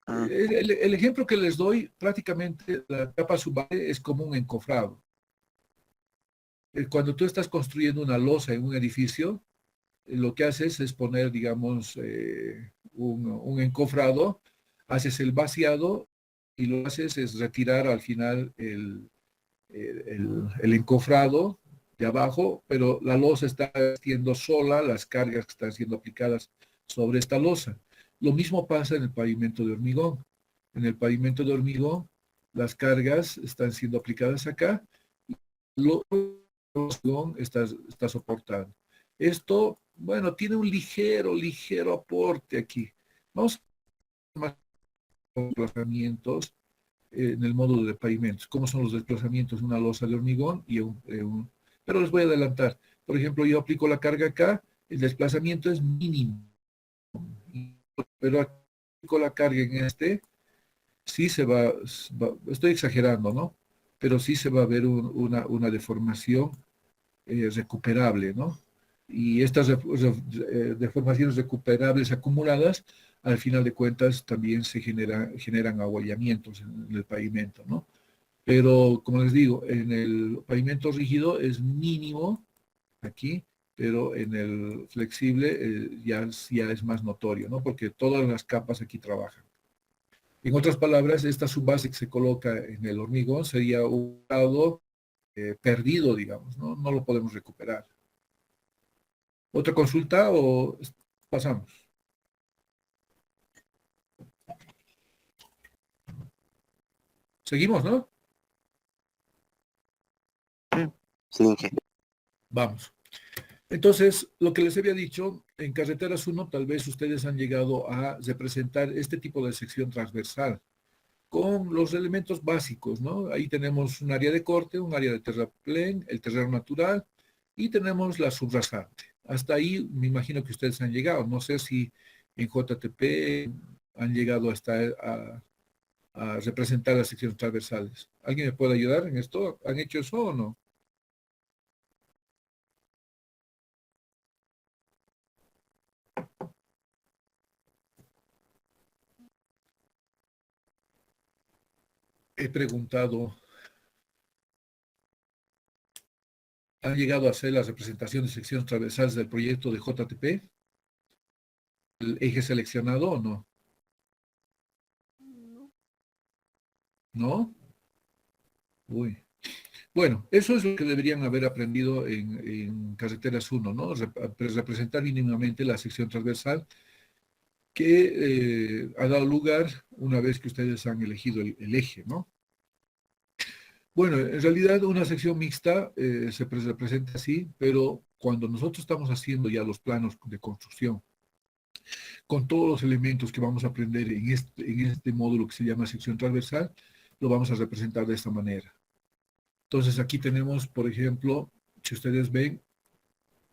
Ah, El ejemplo que les doy, prácticamente la capa subbase es como un encofrado. Cuando tú estás construyendo una losa en un edificio, lo que haces es poner, digamos, un encofrado, haces el vaciado y lo que haces es retirar al final el encofrado de abajo, pero la losa está siendo sola, las cargas que están siendo aplicadas sobre esta losa. Lo mismo pasa en el pavimento de hormigón. En el pavimento de hormigón, las cargas están siendo aplicadas acá y lo está soportando. Esto, bueno, tiene un ligero aporte aquí. Vamos a ver más desplazamientos en el módulo de pavimentos. ¿Cómo son los desplazamientos? Una losa de hormigón y Pero les voy a adelantar. Por ejemplo, yo aplico la carga acá, el desplazamiento es mínimo. Pero aplico la carga en sí se estoy exagerando, ¿no? Pero sí se va a ver una deformación recuperable, ¿no? Y estas deformaciones recuperables acumuladas, al final de cuentas, también generan aguallamientos en el pavimento, ¿no? Pero, como les digo, en el pavimento rígido es mínimo aquí, pero en el flexible ya es más notorio, ¿no? Porque todas las capas aquí trabajan. En otras palabras, esta subbase que se coloca en el hormigón sería un lado perdido, digamos, ¿no? No lo podemos recuperar. ¿Otra consulta o pasamos? Seguimos, ¿no? Sí, Inge. Vamos. Entonces, lo que les había dicho, en Carreteras 1 tal vez ustedes han llegado a representar este tipo de sección transversal con los elementos básicos, ¿no? Ahí tenemos un área de corte, un área de terraplén, el terreno natural y tenemos la subrasante. Hasta ahí me imagino que ustedes han llegado. No sé si en JTP han llegado a representar las secciones transversales. ¿Alguien me puede ayudar en esto? ¿Han hecho eso o no? He preguntado, ¿han llegado a hacer la representación de secciones transversales del proyecto de JTP? ¿El eje seleccionado o no? ¿No? Uy. Bueno, eso es lo que deberían haber aprendido en Carreteras 1, ¿no? Representar mínimamente la sección transversal que ha dado lugar una vez que ustedes han elegido el eje, ¿no? Bueno, en realidad una sección mixta se representa así, pero cuando nosotros estamos haciendo ya los planos de construcción, con todos los elementos que vamos a aprender en este módulo que se llama sección transversal, lo vamos a representar de esta manera. Entonces aquí tenemos, por ejemplo, si ustedes ven,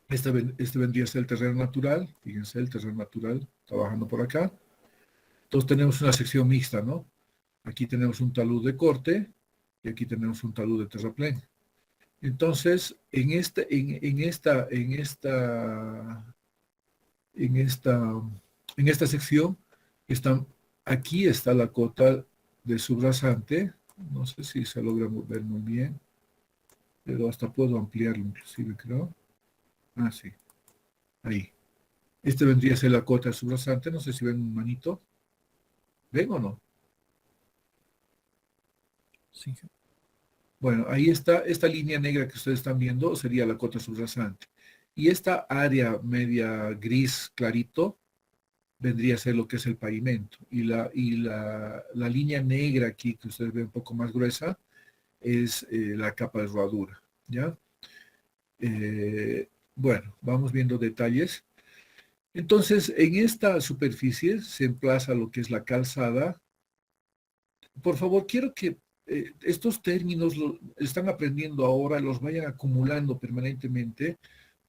este vendría a ser el terreno natural, fíjense el terreno natural trabajando por acá. Entonces tenemos una sección mixta, ¿no? Aquí tenemos un talud de corte y aquí tenemos un talud de terraplén. Entonces, en esta sección, aquí está la cota de subrasante. No sé si se logra ver muy bien, pero hasta puedo ampliarlo inclusive, creo. Ah, sí. Ahí. Este vendría a ser la cota de subrasante. No sé si ven un manito. ¿Ven o no? Sí. Bueno, ahí está, esta línea negra que ustedes están viendo sería la cota subrasante. Y esta área media gris clarito vendría a ser lo que es el pavimento. La línea negra aquí que ustedes ven un poco más gruesa es la capa de rodadura, ¿ya? Bueno, vamos viendo detalles. Entonces, en esta superficie se emplaza lo que es la calzada. Por favor, quiero que estos términos están aprendiendo ahora, los vayan acumulando permanentemente,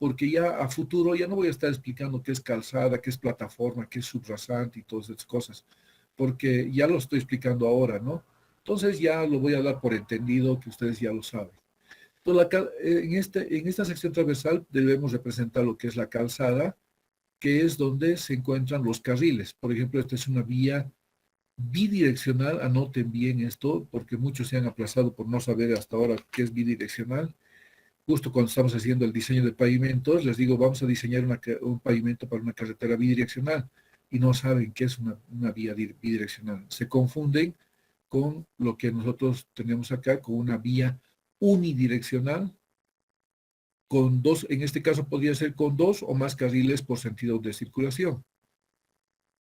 porque ya a futuro ya no voy a estar explicando qué es calzada, qué es plataforma, qué es subrasante y todas esas cosas, porque ya lo estoy explicando ahora, ¿no? Entonces ya lo voy a dar por entendido que ustedes ya lo saben. Entonces, en esta sección transversal debemos representar lo que es la calzada, que es donde se encuentran los carriles. Por ejemplo, esta es una vía bidireccional, anoten bien esto, porque muchos se han aplazado por no saber hasta ahora qué es bidireccional. Justo cuando estamos haciendo el diseño de pavimentos, les digo, vamos a diseñar un pavimento para una carretera bidireccional, y no saben qué es una vía bidireccional. Se confunden con lo que nosotros tenemos acá, con una vía unidireccional, con dos, en este caso podría ser con dos o más carriles por sentido de circulación.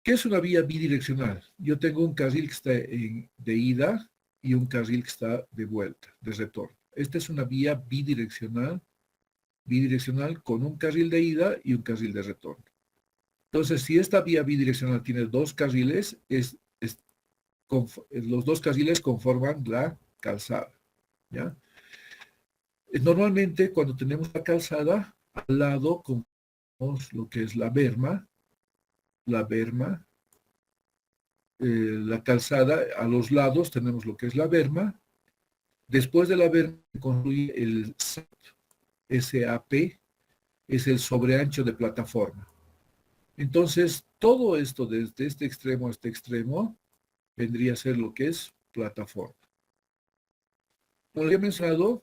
¿Qué es una vía bidireccional? Yo tengo un carril que está de ida y un carril que está de vuelta, de retorno. Esta es una vía bidireccional con un carril de ida y un carril de retorno. Entonces, si esta vía bidireccional tiene dos carriles, los dos carriles conforman la calzada, ¿ya? Normalmente, cuando tenemos la calzada, al lado tenemos lo que es la berma, la calzada, a los lados tenemos lo que es la berma. Después de la berma se construye el SAP, es el sobreancho de plataforma. Entonces, todo esto desde este extremo a este extremo vendría a ser lo que es plataforma. Como ya he mencionado,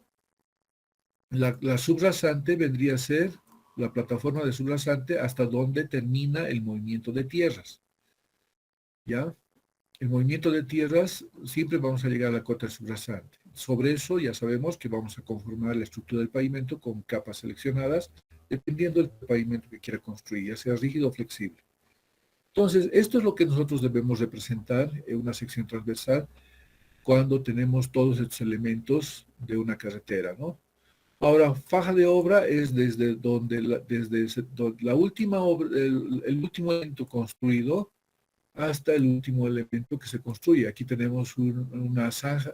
la subrasante vendría a ser la plataforma de subrasante hasta donde termina el movimiento de tierras. ¿Ya? El movimiento de tierras siempre vamos a llegar a la cota subrasante. Sobre eso ya sabemos que vamos a conformar la estructura del pavimento con capas seleccionadas, dependiendo del pavimento que quiera construir, ya sea rígido o flexible. Entonces, esto es lo que nosotros debemos representar en una sección transversal cuando tenemos todos estos elementos de una carretera, ¿no? Ahora, faja de obra es desde la última obra, el último elemento construido hasta el último elemento que se construye. Aquí tenemos una zanja,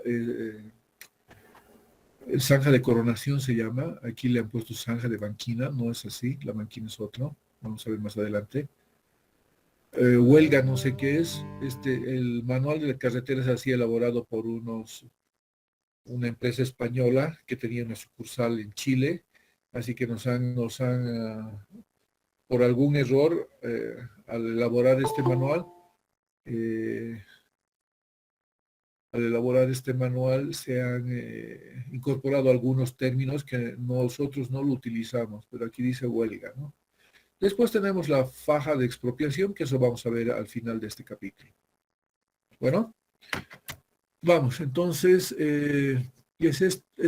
zanja de coronación se llama. Aquí le han puesto zanja de banquina, no es así, la banquina es otro. Vamos a ver más adelante. Huelga, no sé qué es. El manual de la carretera es así elaborado por una empresa española que tenía una sucursal en Chile, así que nos han por algún error, al elaborar este manual, se han incorporado algunos términos que nosotros no lo utilizamos, pero aquí dice huelga, ¿no? Después tenemos la faja de expropiación, que eso vamos a ver al final de este capítulo. Bueno, vamos, entonces,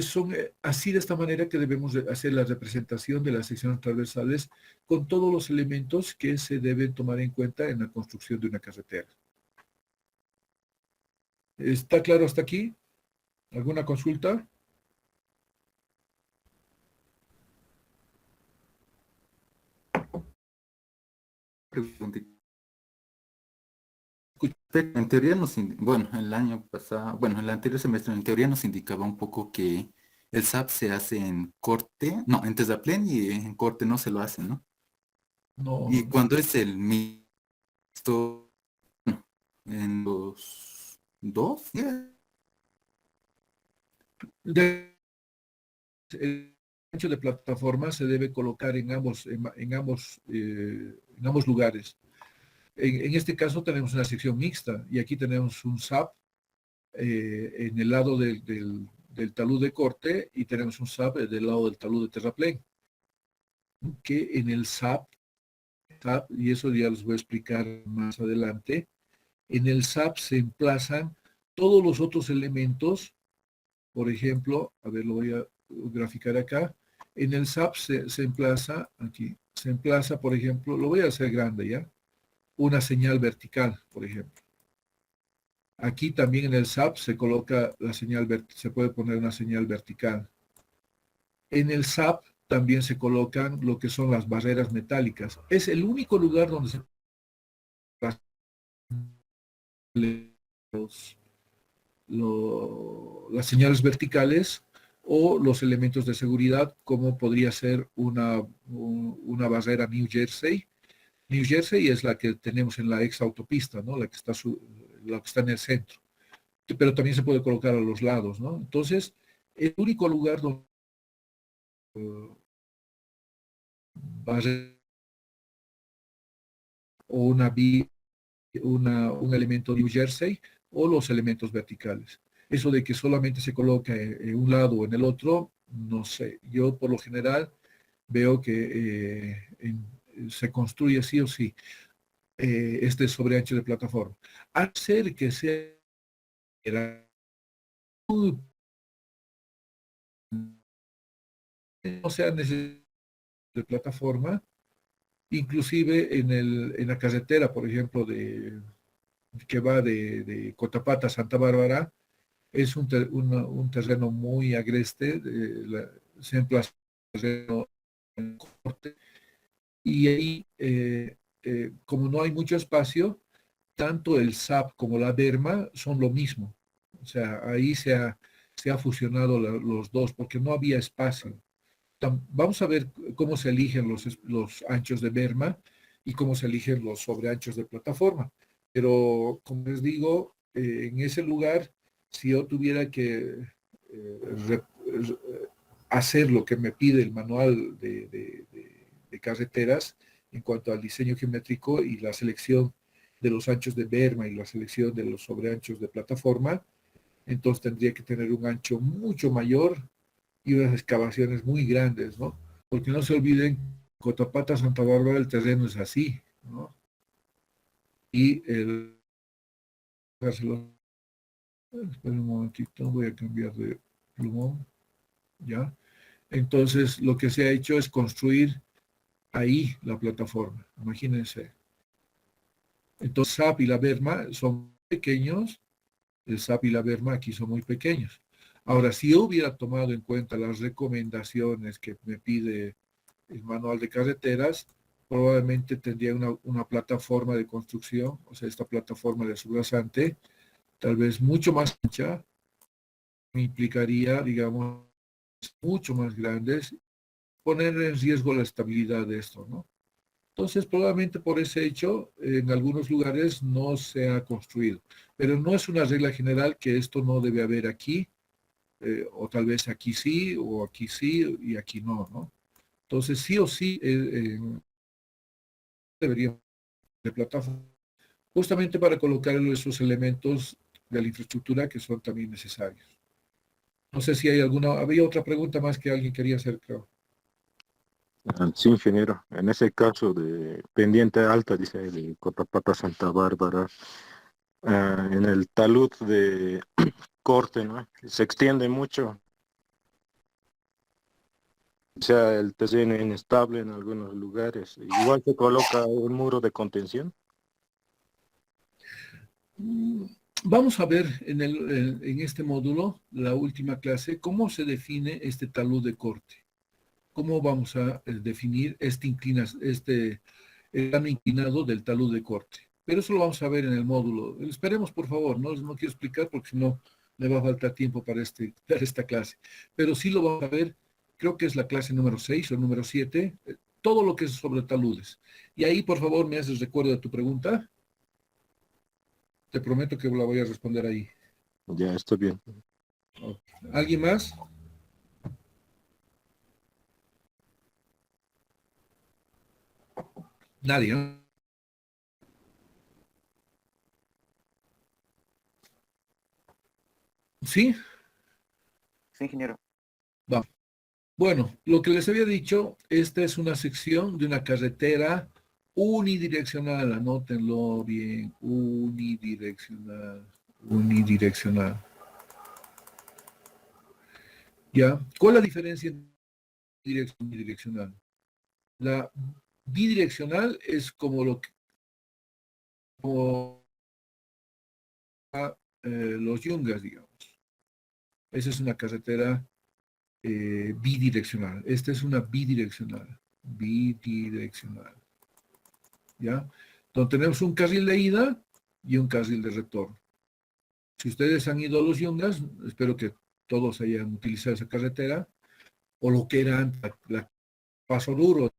son así de esta manera que debemos hacer la representación de las secciones transversales con todos los elementos que se deben tomar en cuenta en la construcción de una carretera. ¿Está claro hasta aquí? ¿Alguna consulta? En teoría bueno, el año pasado, bueno, el anterior semestre, en teoría nos indicaba un poco que el SAP se hace en corte, no, en terraplén, y en corte no se lo hace, ¿no? No. Y cuando es el mixto, no, en los dos, El ancho de plataforma se debe colocar en ambos lugares. En este caso tenemos una sección mixta y aquí tenemos un SAP en el lado del talud de corte y tenemos un SAP del lado del talud de terraplén. Que en el SAP, y eso ya les voy a explicar más adelante, en el SAP se emplazan todos los otros elementos. Por ejemplo, a ver, lo voy a graficar acá. En el SAP se emplaza, aquí, se emplaza, por ejemplo, lo voy a hacer grande ya, una señal vertical, por ejemplo. Aquí también en el SAP se coloca la señal vertical, se puede poner una señal vertical. En el SAP también se colocan lo que son las barreras metálicas. Es el único lugar donde se las señales verticales, o los elementos de seguridad, como podría ser una barrera New Jersey. New Jersey es la que tenemos en la ex autopista, ¿no? La que está en el centro. Pero también se puede colocar a los lados, ¿no? Entonces, el único lugar donde barrera o un elemento New Jersey o los elementos verticales. Eso de que solamente se coloca en un lado o en el otro, no sé. Yo por lo general veo que se construye sí o sí este sobreancho de plataforma. Hacer que sea no sea necesario de plataforma, inclusive en la carretera, por ejemplo, que va de Cotapata a Santa Bárbara, es un terreno muy agreste, se emplaza un terreno en corte, y ahí, como no hay mucho espacio, tanto el SAP como la berma son lo mismo. O sea, ahí se ha fusionado los dos porque no había espacio. Vamos a ver cómo se eligen los anchos de berma y cómo se eligen los sobreanchos de plataforma. Pero, como les digo, en ese lugar, si yo tuviera que hacer lo que me pide el manual de carreteras en cuanto al diseño geométrico y la selección de los anchos de berma y la selección de los sobreanchos de plataforma, entonces tendría que tener un ancho mucho mayor y unas excavaciones muy grandes, ¿no? Porque no se olviden, Cotapata, Santa Bárbara, el terreno es así, ¿no? Y esperen un momentito, voy a cambiar de plumón, ¿ya? Entonces, lo que se ha hecho es construir ahí la plataforma, imagínense. Entonces, SAP y la berma son pequeños, el SAP y la berma aquí son muy pequeños. Ahora, si yo hubiera tomado en cuenta las recomendaciones que me pide el manual de carreteras, probablemente tendría una plataforma de construcción, o sea, esta plataforma de subrasante, tal vez mucho más ancha, me implicaría, digamos, mucho más grandes, poner en riesgo la estabilidad de esto, ¿no? Entonces, probablemente por ese hecho, en algunos lugares no se ha construido. Pero no es una regla general que esto no debe haber aquí, o tal vez aquí sí, o aquí sí, y aquí no, ¿no? Entonces, sí o sí, debería de plataforma, justamente para colocar esos elementos de la infraestructura que son también necesarios. No sé si hay había otra pregunta más que alguien quería hacer, creo. Sí, ingeniero. En ese caso de pendiente alta, dice de Cotapata Santa Bárbara, en el talud de corte, ¿no? Se extiende mucho, o sea, el terreno inestable en algunos lugares. Igual se coloca un muro de contención. Vamos a ver en este módulo, la última clase, cómo se define este talud de corte. ¿Cómo vamos a definir el plano inclinado del talud de corte? Pero eso lo vamos a ver en el módulo. Esperemos, por favor, no quiero explicar porque si no me va a faltar tiempo para esta clase. Pero sí lo vamos a ver, creo que es la clase número 6 o número 7, todo lo que es sobre taludes. Y ahí, por favor, me haces recuerdo de tu pregunta. Te prometo que la voy a responder ahí. Ya, está bien. ¿Alguien más? Nadie, ¿no? ¿Sí? Sí, ingeniero. Va. Bueno, lo que les había dicho, esta es una sección de una carretera unidireccional, anótenlo bien, unidireccional, unidireccional. ¿Ya? ¿Cuál es la diferencia entre dirección y bidireccional? La bidireccional es como los yungas, digamos. Esa es una carretera bidireccional. Esta es una bidireccional. Bidireccional. ¿Ya? Donde tenemos un carril de ida y un carril de retorno. Si ustedes han ido a los yungas, espero que todos hayan utilizado esa carretera, o lo que era antes la Paso Duro.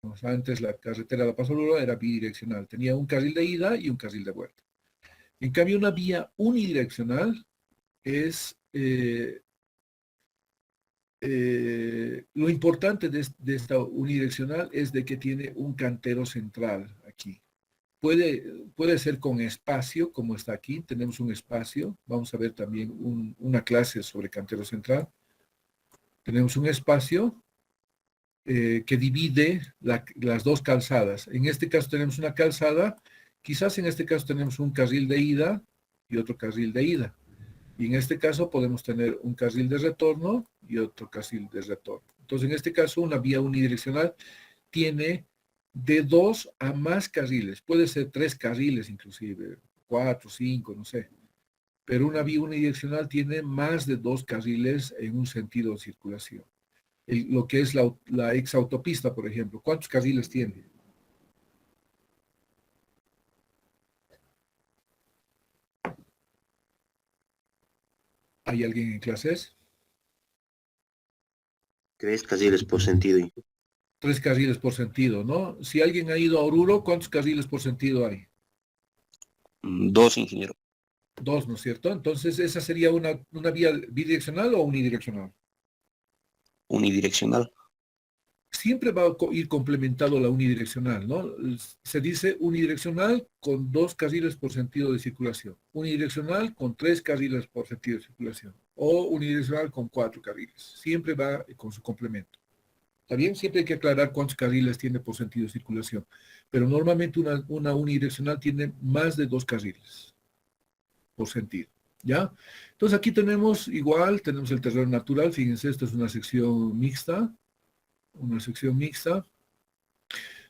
O sea, antes la carretera de Paso Duro era bidireccional, tenía un carril de ida y un carril de vuelta. En cambio, una vía unidireccional es lo importante de esta unidireccional es de que tiene un cantero central aquí. Puede ser con espacio, como está aquí, tenemos un espacio. Vamos a ver también una clase sobre cantero central. Tenemos un espacio que divide las dos calzadas. En este caso tenemos una calzada, quizás en este caso tenemos un carril de ida y otro carril de ida. Y en este caso podemos tener un carril de retorno y otro carril de retorno. Entonces, en este caso, una vía unidireccional tiene de 2 a más carriles. Puede ser 3 carriles inclusive, 4, 5, no sé. Pero una vía unidireccional tiene más de 2 carriles en un sentido de circulación. Lo que es la exautopista, por ejemplo. ¿Cuántos carriles tiene? ¿Hay alguien en clases? 3 carriles por sentido. 3 carriles por sentido, ¿no? Si alguien ha ido a Oruro, ¿cuántos carriles por sentido hay? 2, ingeniero. 2, ¿no es cierto? Entonces, ¿esa sería una vía bidireccional o unidireccional? Unidireccional. Siempre va a ir complementado la unidireccional, ¿no? Se dice unidireccional con 2 carriles por sentido de circulación, unidireccional con 3 carriles por sentido de circulación, o unidireccional con 4 carriles. Siempre va con su complemento. ¿Está bien? Siempre hay que aclarar cuántos carriles tiene por sentido de circulación, pero normalmente una unidireccional tiene más de 2 carriles por sentido, ¿ya? Entonces aquí tenemos igual, tenemos el terreno natural, fíjense, esta es una sección mixta,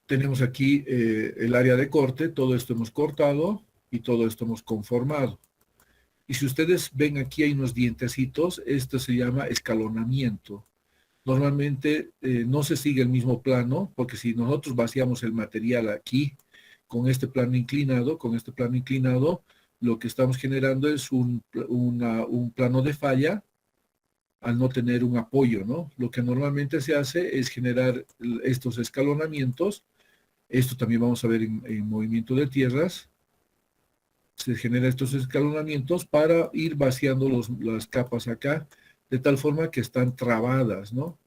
tenemos aquí el área de corte, todo esto hemos cortado y todo esto hemos conformado. Y si ustedes ven aquí hay unos dientecitos, esto se llama escalonamiento. Normalmente no se sigue el mismo plano, porque si nosotros vaciamos el material aquí con este plano inclinado, lo que estamos generando es un plano de falla al no tener un apoyo, ¿no? Lo que normalmente se hace es generar estos escalonamientos. Esto también vamos a ver en movimiento de tierras. Se genera estos escalonamientos para ir vaciando las capas acá, de tal forma que están trabadas, ¿no?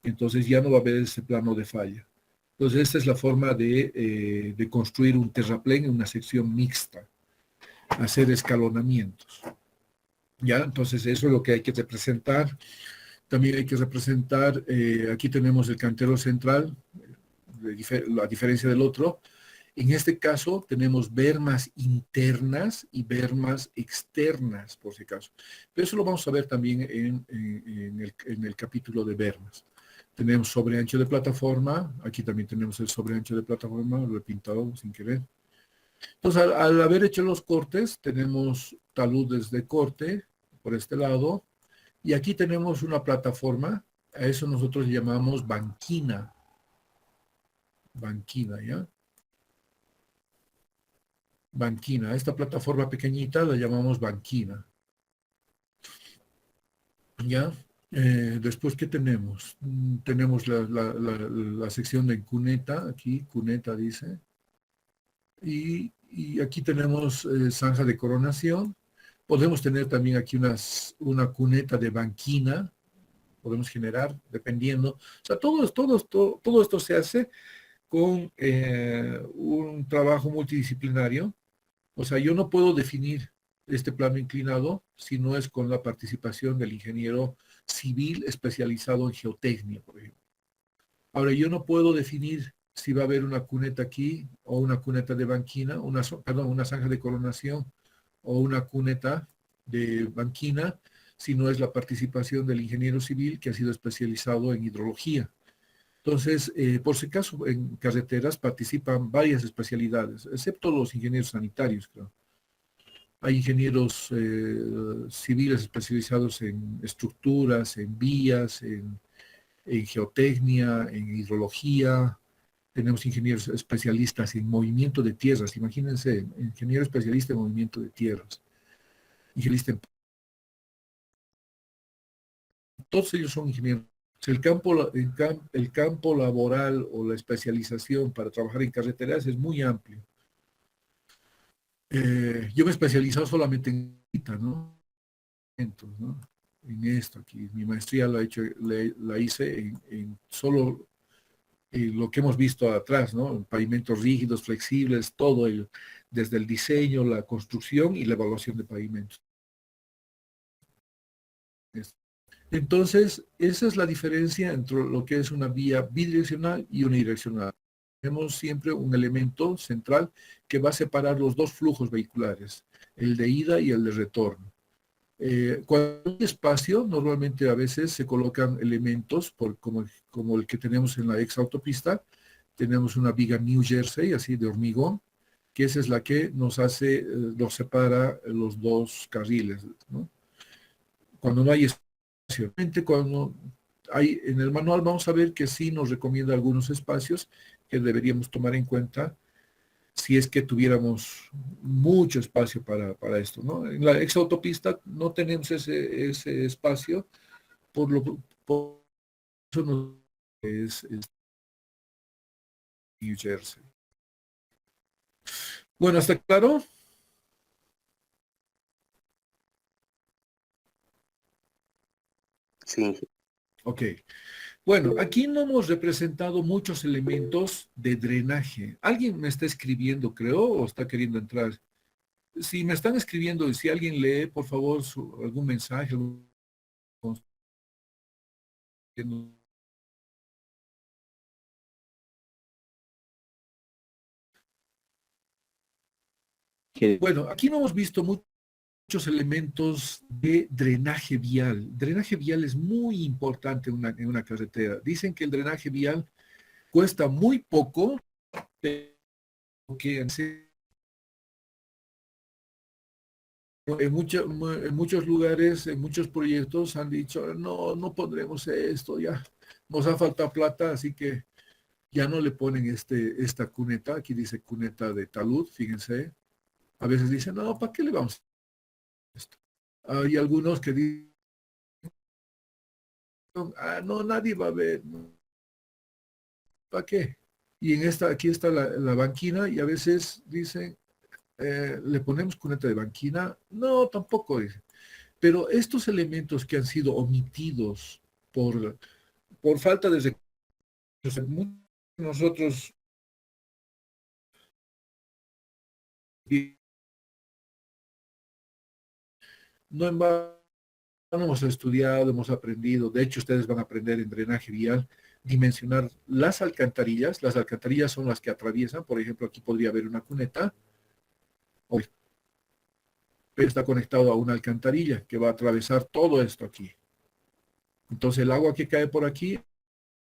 Entonces ya no va a haber ese plano de falla. Entonces esta es la forma de construir un terraplén en una sección mixta, hacer escalonamientos. ¿Ya? Entonces eso es lo que hay que representar. También hay que representar, aquí tenemos el cantero central, a diferencia del otro. En este caso tenemos bermas internas y bermas externas, por si acaso. Pero eso lo vamos a ver también en el capítulo de bermas. Tenemos sobreancho de plataforma, aquí también tenemos el sobreancho de plataforma, lo he pintado sin querer. Entonces, al haber hecho los cortes, tenemos taludes de corte por este lado, y aquí tenemos una plataforma, a eso nosotros llamamos banquina. Banquina, ¿ya? Banquina. Esta plataforma pequeñita la llamamos banquina. ¿Ya? Después, ¿qué tenemos? Tenemos la sección de cuneta, aquí, cuneta dice. Y aquí tenemos zanja de coronación. Podemos tener también aquí una cuneta de banquina. Podemos generar, dependiendo. O sea, todo esto se hace con un trabajo multidisciplinario. O sea, yo no puedo definir este plano inclinado si no es con la participación del ingeniero civil especializado en geotecnia, por ejemplo. Ahora, yo no puedo definir si va a haber una cuneta aquí o una cuneta de banquina, una zanja de coronación o una cuneta de banquina, si no es la participación del ingeniero civil que ha sido especializado en hidrología. Entonces, por si acaso, en carreteras participan varias especialidades, excepto los ingenieros sanitarios, creo. Hay ingenieros civiles especializados en estructuras, en vías, en geotecnia, en hidrología. Tenemos ingenieros especialistas en movimiento de tierras. Imagínense, ingeniero especialista en movimiento de tierras. Ingenierista en todos ellos son ingenieros. El campo laboral o la especialización para trabajar en carreteras es muy amplio. Yo me he especializado solamente en ¿no? ¿no? En esto aquí. Mi maestría la hice en solo lo que hemos visto atrás, ¿no? Pavimentos rígidos, flexibles, todo ello, desde el diseño, la construcción y la evaluación de pavimentos. Entonces, esa es la diferencia entre lo que es una vía bidireccional y unidireccional. Tenemos siempre un elemento central que va a separar los dos flujos vehiculares, el de ida y el de retorno. Cuando hay espacio, normalmente a veces se colocan elementos como el que tenemos en la ex autopista. Tenemos una viga New Jersey, así de hormigón, que esa es la que nos separa los dos carriles, ¿no? Cuando no hay espacio. En el manual vamos a ver que sí nos recomienda algunos espacios que deberíamos tomar en cuenta si es que tuviéramos mucho espacio para esto, ¿no? En la ex autopista no tenemos ese espacio, por eso no es New Jersey. Bueno, ¿está claro? Sí, Ok. Bueno, aquí no hemos representado muchos elementos de drenaje. ¿Alguien me está escribiendo, creo, o está queriendo entrar? Si me están escribiendo y si alguien lee, por favor, algún mensaje. Bueno, aquí no hemos visto muchos elementos de drenaje vial. Drenaje vial es muy importante en una carretera. Dicen que el drenaje vial cuesta muy poco, pero que en muchos lugares, en muchos proyectos han dicho, no, no pondremos esto, ya nos ha faltado plata, así que ya no le ponen esta cuneta. Aquí dice cuneta de talud, fíjense. A veces dicen, no, ¿para qué le vamos a hacer esto? Hay algunos que dicen, no, nadie va a ver, ¿no? ¿Para qué? Y aquí está la banquina y a veces dicen, ¿le ponemos cuneta de banquina? No, tampoco dice. Pero estos elementos que han sido omitidos por falta de recursos, nosotros no en vano hemos estudiado, hemos aprendido, de hecho ustedes van a aprender en drenaje vial, dimensionar las alcantarillas. Las alcantarillas son las que atraviesan, por ejemplo, aquí podría haber una cuneta, pero está conectado a una alcantarilla que va a atravesar todo esto aquí. Entonces el agua que cae por aquí,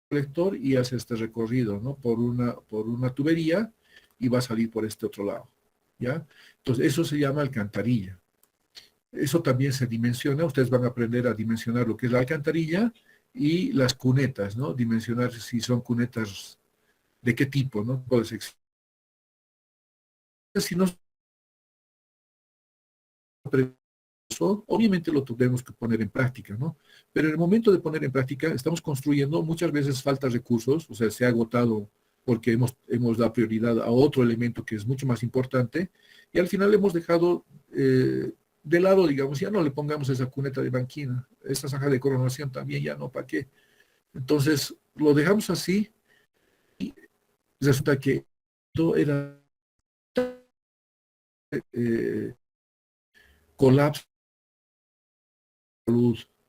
colector, y hace este recorrido, ¿no? Por una tubería y va a salir por este otro lado, ¿ya? Entonces eso se llama alcantarilla. Eso también se dimensiona, ustedes van a aprender a dimensionar lo que es la alcantarilla y las cunetas, ¿no? Dimensionar si son cunetas de qué tipo, ¿no? Si no, obviamente lo tendremos que poner en práctica, ¿no? Pero en el momento de poner en práctica, estamos construyendo, muchas veces falta recursos, o sea, se ha agotado porque hemos dado prioridad a otro elemento que es mucho más importante, y al final hemos dejado de lado, digamos, ya no le pongamos esa cuneta de banquina, esa zanja de coronación también, ya no, ¿para qué? Entonces, lo dejamos así, y resulta que todo era colapso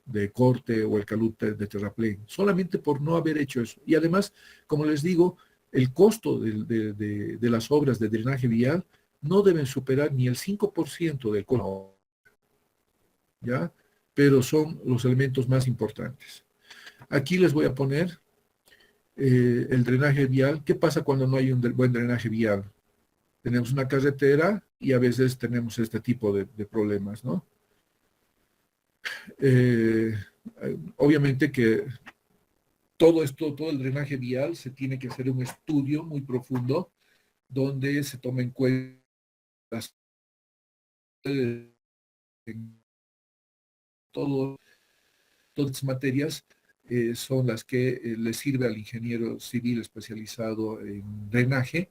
de corte o el calud de terraplén, solamente por no haber hecho eso. Y además, como les digo, el costo de las obras de drenaje vial no deben superar ni el 5% del costo, ¿ya? Pero son los elementos más importantes. Aquí les voy a poner el drenaje vial. ¿Qué pasa cuando no hay un buen drenaje vial? Tenemos una carretera y a veces tenemos este tipo de problemas, ¿no? Obviamente que todo esto, todo el drenaje vial, se tiene que hacer un estudio muy profundo donde se toma en cuenta todo todas estas materias son las que le sirve al ingeniero civil especializado en drenaje,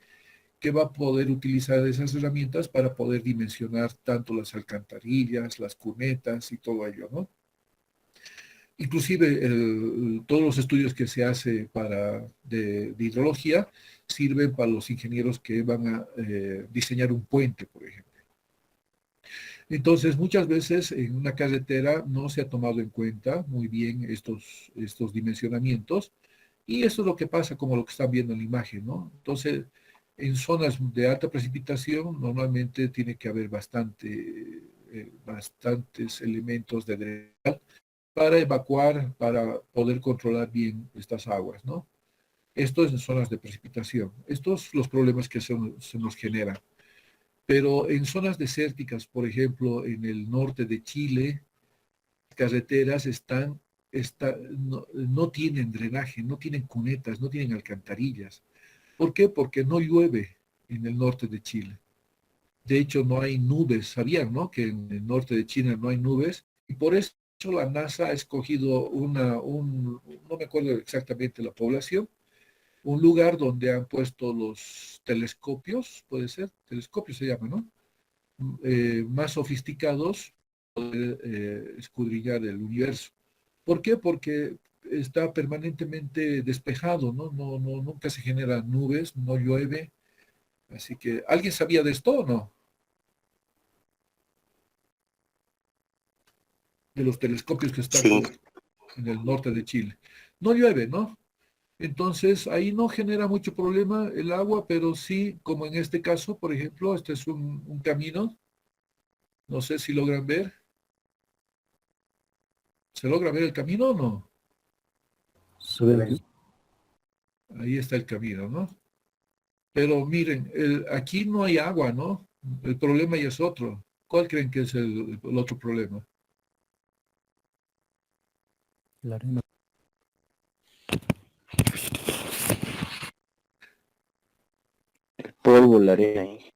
que va a poder utilizar esas herramientas para poder dimensionar tanto las alcantarillas, las cunetas y todo ello, ¿no? Inclusive todos los estudios que se hace de hidrología sirven para los ingenieros que van a diseñar un puente, por ejemplo. Entonces, muchas veces en una carretera no se ha tomado en cuenta muy bien estos dimensionamientos, y eso es lo que pasa, como lo que están viendo en la imagen, ¿no? Entonces, en zonas de alta precipitación normalmente tiene que haber bastantes elementos de drenaje para evacuar, para poder controlar bien estas aguas, ¿no? Esto es en zonas de precipitación. Estos son los problemas que se nos generan. Pero en zonas desérticas, por ejemplo, en el norte de Chile, carreteras no tienen drenaje, no tienen cunetas, no tienen alcantarillas. ¿Por qué? Porque no llueve en el norte de Chile. De hecho, no hay nubes. ¿Sabían, no? Que en el norte de Chile no hay nubes. Y por eso la NASA ha escogido no me acuerdo exactamente la población, un lugar donde han puesto los telescopios, puede ser, telescopios se llama, ¿no? Más sofisticados, poder escudriñar el universo. ¿Por qué? Porque está permanentemente despejado, ¿no? Nunca se generan nubes, no llueve. Así que, ¿alguien sabía de esto o no? De los telescopios que están Sí, puestos en el norte de Chile. No llueve, ¿no? Entonces, ahí no genera mucho problema el agua, pero sí, como en este caso, por ejemplo, este es un camino. No sé si logran ver. ¿Se logra ver el camino o no? Ahí está el camino, ¿no? Pero miren, aquí no hay agua, ¿no? El problema ya es otro. ¿Cuál creen que es el otro problema? polvo, la arena ahí.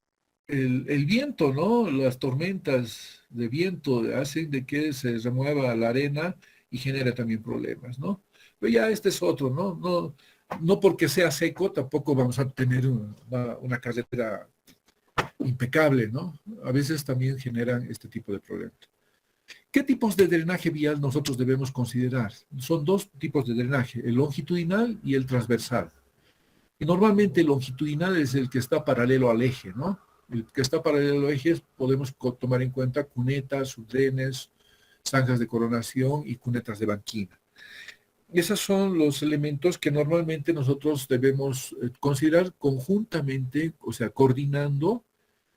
El viento, ¿no? Las tormentas de viento hacen de que se remueva la arena y genera también problemas, ¿no? Pero ya este es otro, ¿no? No porque sea seco tampoco vamos a tener una carretera impecable, ¿no? A veces también generan este tipo de problemas. ¿Qué tipos de drenaje vial nosotros debemos considerar? Son dos tipos de drenaje, el longitudinal y el transversal. Y normalmente el longitudinal es el que está paralelo al eje, ¿no? El que está paralelo al eje podemos tomar en cuenta cunetas, subdrenes, zanjas de coronación y cunetas de banquina. Esos son los elementos que normalmente nosotros debemos considerar conjuntamente, o sea, coordinando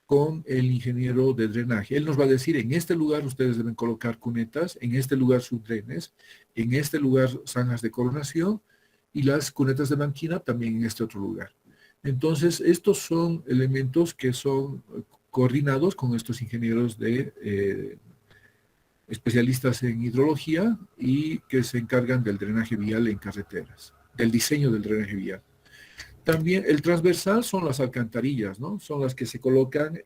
con el ingeniero de drenaje. Él nos va a decir, en este lugar ustedes deben colocar cunetas, en este lugar subdrenes, en este lugar zanjas de coronación y las cunetas de banquina también en este otro lugar. Entonces, estos son elementos que son coordinados con estos ingenieros especialistas en hidrología y que se encargan del drenaje vial en carreteras, del diseño del drenaje vial. También el transversal son las alcantarillas, ¿no? Son las que se colocan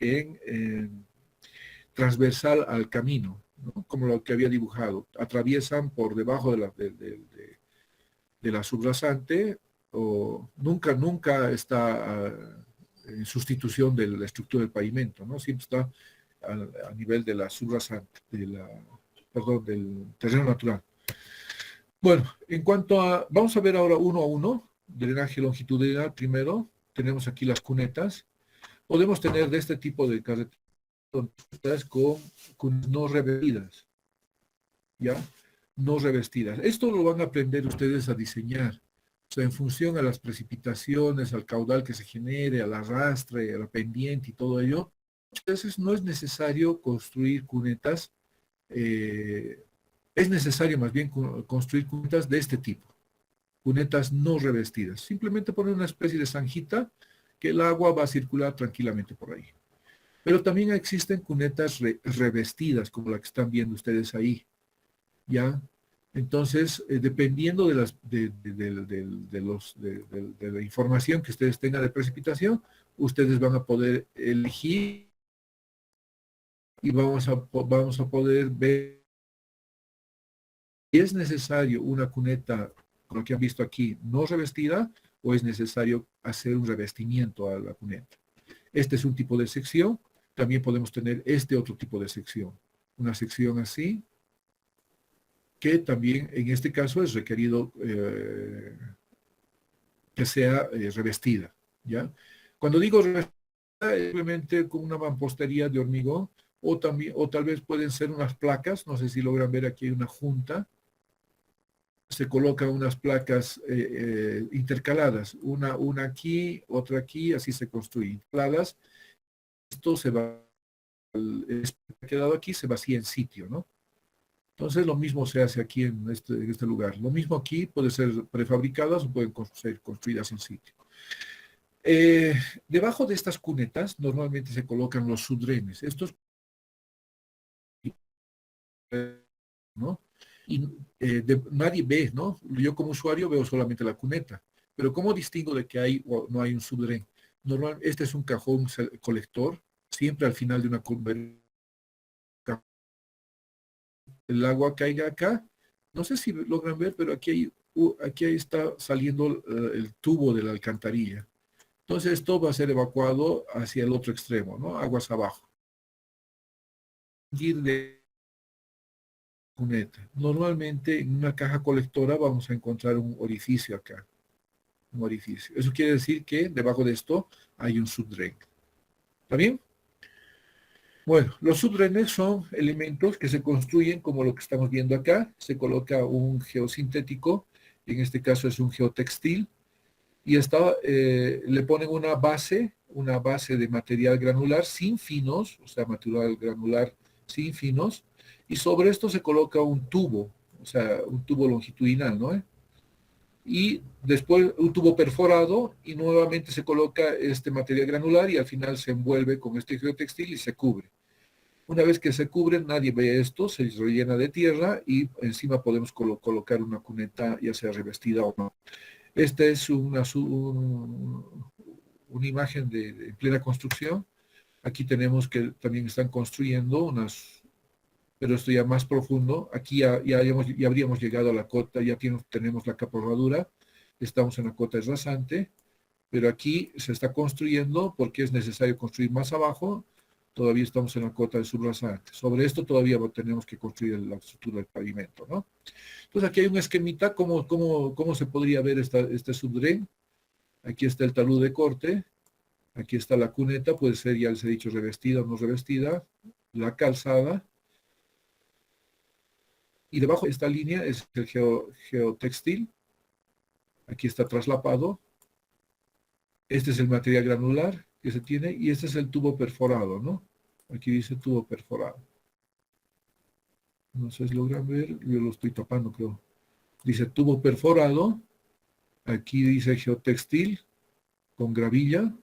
transversal al camino, ¿no? Como lo que había dibujado. Atraviesan por debajo de la subrasante, o nunca está en sustitución de la estructura del pavimento, ¿no? Siempre está a nivel de la subrasante, del terreno natural. Bueno, en cuanto a, vamos a ver ahora uno a uno, drenaje longitudinal primero, tenemos aquí las cunetas. Podemos tener de este tipo de carreteras con no revestidas, ¿ya? No revestidas. Esto lo van a aprender ustedes a diseñar. O sea, en función a las precipitaciones, al caudal que se genere, al arrastre, a la pendiente y todo ello, muchas veces no es necesario construir cunetas, es necesario más bien construir cunetas de este tipo, cunetas no revestidas. Simplemente poner una especie de zanjita que el agua va a circular tranquilamente por ahí. Pero también existen cunetas revestidas, como la que están viendo ustedes ahí, ¿ya? Entonces, dependiendo de la información que ustedes tengan de precipitación, ustedes van a poder elegir y vamos a poder ver ¿Es necesario una cuneta, lo que han visto aquí, no revestida, o es necesario hacer un revestimiento a la cuneta? Este es un tipo de sección. También podemos tener este otro tipo de sección. Una sección así, que también en este caso es requerido que sea revestida, ¿ya? Cuando digo revestida, es simplemente con una mampostería de hormigón, o tal vez pueden ser unas placas, no sé si logran ver aquí hay una junta, se colocan unas placas intercaladas, una aquí, otra aquí, así se construyen, intercaladas. Esto se va, el quedado aquí se vacía en sitio, ¿no? Entonces lo mismo se hace aquí en este lugar. Lo mismo aquí puede ser prefabricadas o pueden ser construidas en sitio. Debajo de estas cunetas normalmente se colocan los sudrenes. Estos, ¿no? Y nadie ve, ¿no? Yo como usuario veo solamente la cuneta. Pero ¿cómo distingo de que hay o no hay un sudren? Este es un cajón colector, siempre al final de una conversión. El agua caiga acá. No sé si logran ver, pero aquí está saliendo el tubo de la alcantarilla. Entonces esto va a ser evacuado hacia el otro extremo, ¿no? Aguas abajo. De cuneta. Normalmente en una caja colectora vamos a encontrar un orificio acá. Un orificio. Eso quiere decir que debajo de esto hay un subdren. ¿Está bien? Bueno, los subdrenes son elementos que se construyen como lo que estamos viendo acá. Se coloca un geosintético, en este caso es un geotextil, y le ponen una base de material granular sin finos, o sea, material granular sin finos, y sobre esto se coloca un tubo, o sea, un tubo longitudinal, ¿no? Y después un tubo perforado y nuevamente se coloca este material granular y al final se envuelve con este geotextil y se cubre. Una vez que se cubre, nadie ve esto, se rellena de tierra y encima podemos colocar una cuneta, ya sea revestida o no. Esta es una imagen de plena construcción. Aquí tenemos que también están construyendo pero esto ya más profundo. Aquí ya habríamos llegado a la cota, ya tenemos la capa rodadura, estamos en la cota rasante, pero aquí se está construyendo porque es necesario construir más abajo. Todavía estamos en la cota de subrasante. Sobre esto todavía tenemos que construir la estructura del pavimento, ¿no? Entonces aquí hay un esquemita, cómo se podría ver este subdren. Aquí está el talud de corte, aquí está la cuneta, puede ser, ya les he dicho, revestida o no revestida, la calzada, y debajo de esta línea es el geotextil, aquí está traslapado, este es el material granular que se tiene, y este es el tubo perforado, ¿no? Aquí dice tubo perforado. No sé si logran ver, yo lo estoy tapando, creo. Dice tubo perforado, aquí dice geotextil con gravilla,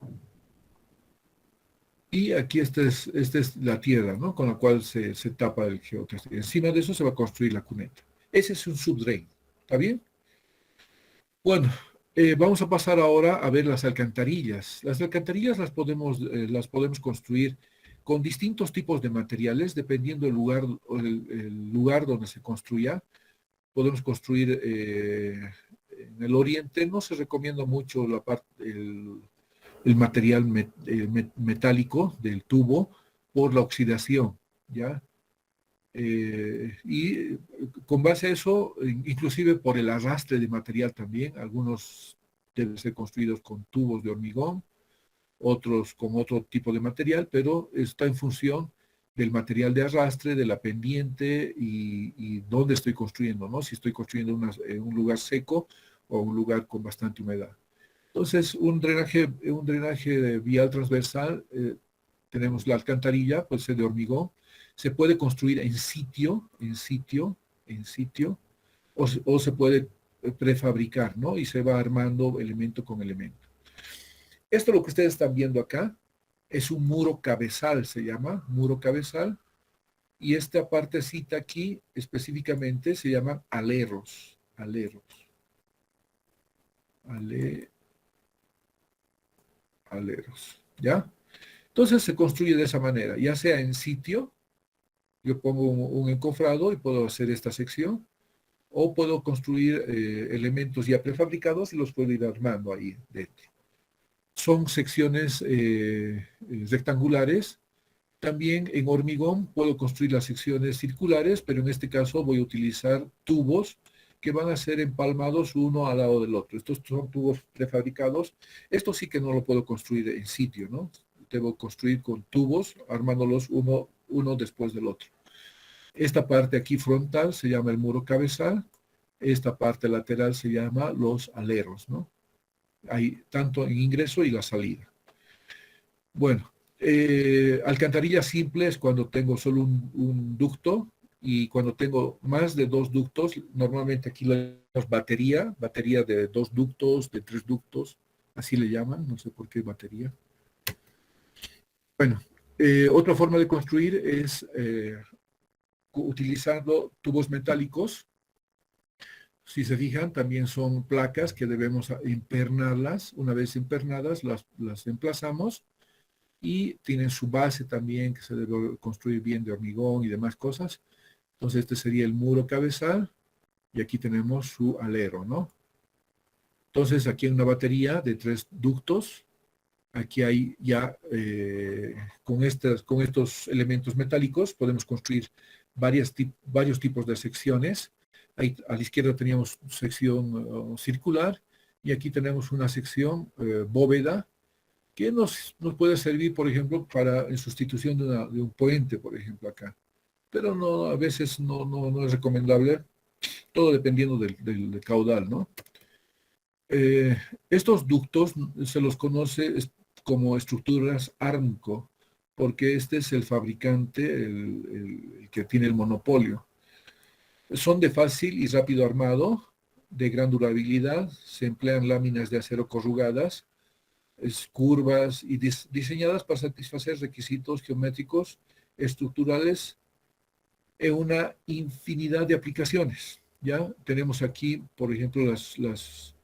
y aquí esta es la tierra, ¿no? Con la cual se tapa el geotextil. Encima de eso se va a construir la cuneta. Ese es un subdrain, ¿está bien? Bueno, vamos a pasar ahora a ver las alcantarillas. Las alcantarillas las podemos construir con distintos tipos de materiales, dependiendo del lugar, el lugar donde se construya. Podemos construir en el oriente, no se recomienda mucho el material metálico del tubo por la oxidación, ¿ya? Y con base a eso, inclusive por el arrastre de material también, algunos deben ser construidos con tubos de hormigón, otros con otro tipo de material, pero está en función del material de arrastre, de la pendiente y dónde estoy construyendo, ¿no? Si estoy construyendo un lugar seco o un lugar con bastante humedad. Entonces, un drenaje vial transversal, tenemos la alcantarilla, puede ser de hormigón, se puede construir en sitio, o se puede prefabricar, ¿no? Y se va armando elemento con elemento. Esto lo que ustedes están viendo acá es un muro cabezal, se llama, muro cabezal, y esta partecita aquí específicamente se llama aleros, aleros, ¿ya? Entonces se construye de esa manera, ya sea en sitio, yo pongo un encofrado y puedo hacer esta sección, o puedo construir elementos ya prefabricados y los puedo ir armando ahí dentro. Son secciones rectangulares. También en hormigón puedo construir las secciones circulares, pero en este caso voy a utilizar tubos que van a ser empalmados uno al lado del otro. Estos son tubos prefabricados. Esto sí que no lo puedo construir en sitio, ¿no? Debo construir con tubos, armándolos uno después del otro. Esta parte aquí frontal se llama el muro cabezal. Esta parte lateral se llama los aleros, ¿no? Hay tanto en ingreso y la salida. Bueno, alcantarillas simples cuando tengo solo un ducto, y cuando tengo más de 2 ductos, normalmente aquí le llamamos batería de 2 ductos, de 3 ductos, así le llaman, no sé por qué batería. Bueno, otra forma de construir es utilizando tubos metálicos. Si se fijan, también son placas que debemos empernarlas. Una vez empernadas, las emplazamos y tienen su base también que se debe construir bien de hormigón y demás cosas. Entonces este sería el muro cabezal y aquí tenemos su alero, ¿no? Entonces aquí hay una batería de 3 ductos. Aquí hay ya, con estos elementos metálicos, podemos construir varios tipos de secciones. Ahí a la izquierda teníamos sección circular y aquí tenemos una sección bóveda que nos puede servir, por ejemplo, en sustitución de un puente, por ejemplo, acá. Pero no, a veces no es recomendable, todo dependiendo del caudal, ¿no? Estos ductos se los conoce como estructuras Armco, porque este es el fabricante, el que tiene el monopolio. Son de fácil y rápido armado, de gran durabilidad, se emplean láminas de acero corrugadas, curvas y diseñadas para satisfacer requisitos geométricos estructurales en una infinidad de aplicaciones. Ya tenemos aquí, por ejemplo, las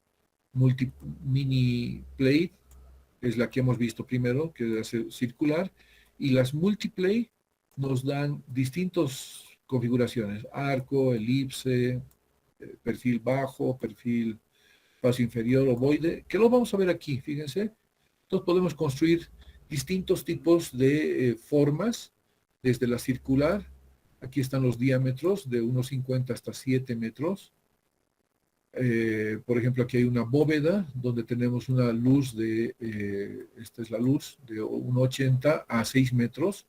mini plate, es la que hemos visto primero, que es circular, y las multiplay nos dan distintas configuraciones, arco, elipse, perfil bajo, perfil paso inferior, ovoide, que lo vamos a ver aquí, fíjense. Entonces podemos construir distintos tipos de formas, desde la circular, aquí están los diámetros de 1,50 hasta 7 metros. Por ejemplo, aquí hay una bóveda donde tenemos una luz esta es la luz, de 1,80 a 6 metros,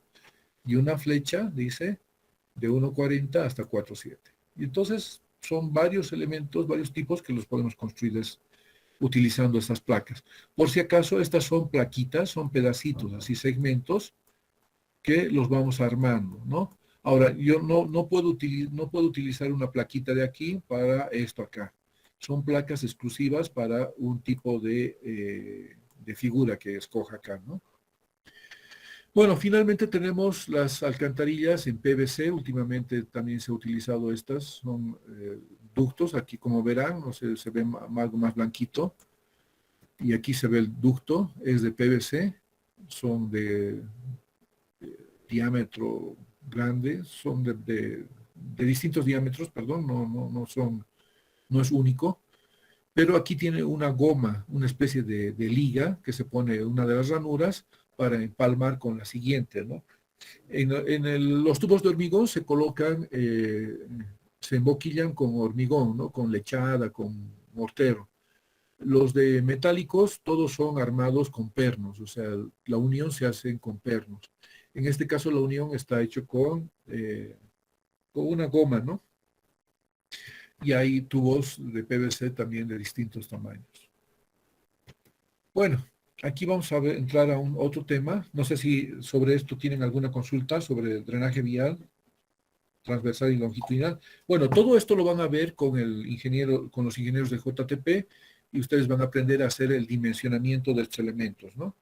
y una flecha, dice, de 1,40 hasta 4,7. Y entonces son varios elementos, varios tipos que los podemos construir utilizando estas placas. Por si acaso, estas son plaquitas, son pedacitos, así segmentos, que los vamos armando, ¿no? Ahora, yo no puedo utilizar una plaquita de aquí para esto acá. Son placas exclusivas para un tipo de figura que escoja acá, ¿no? Bueno, finalmente tenemos las alcantarillas en PVC. Últimamente también se ha utilizado estas. Son ductos. Aquí, como verán, no sé, se ve algo más blanquito. Y aquí se ve el ducto. Es de PVC. Son de diámetro grande. Son de distintos diámetros, perdón. No es único. Pero aquí tiene una goma, una especie de liga que se pone en una de las ranuras para empalmar con la siguiente, ¿no? Los tubos de hormigón se colocan, se emboquillan con hormigón, ¿no? Con lechada, con mortero. Los de metálicos, todos son armados con pernos, o sea, la unión se hace con pernos. En este caso, la unión está hecho con una goma, ¿no? Y hay tubos de PVC también de distintos tamaños. Bueno, aquí vamos a entrar a otro tema. No sé si sobre esto tienen alguna consulta sobre el drenaje vial, transversal y longitudinal. Bueno, todo esto lo van a ver con los ingenieros de JTP, y ustedes van a aprender a hacer el dimensionamiento de estos elementos, ¿no?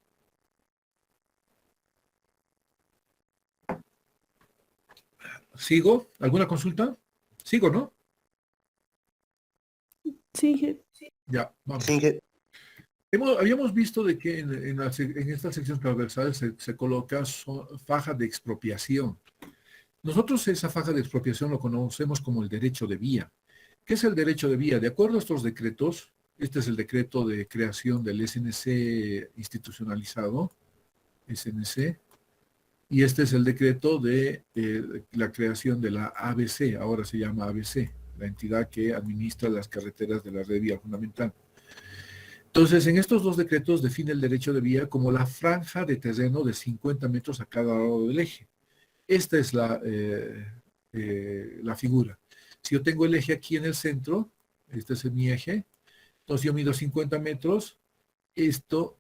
¿Sigo? ¿Alguna consulta? ¿Sigo, no? Sí. Ya, vamos. Sí, Habíamos visto de que en esta sección transversal se coloca faja de expropiación. Nosotros esa faja de expropiación lo conocemos como el derecho de vía. ¿Qué es el derecho de vía? De acuerdo a estos decretos, este es el decreto de creación del SNC institucionalizado, SNC, y este es el decreto de la creación de la ABC, ahora se llama ABC, la entidad que administra las carreteras de la red vial fundamental. Entonces, en estos dos decretos define el derecho de vía como la franja de terreno de 50 metros a cada lado del eje. Esta es la figura. Si yo tengo el eje aquí en el centro, este es mi eje, entonces yo mido 50 metros, esto,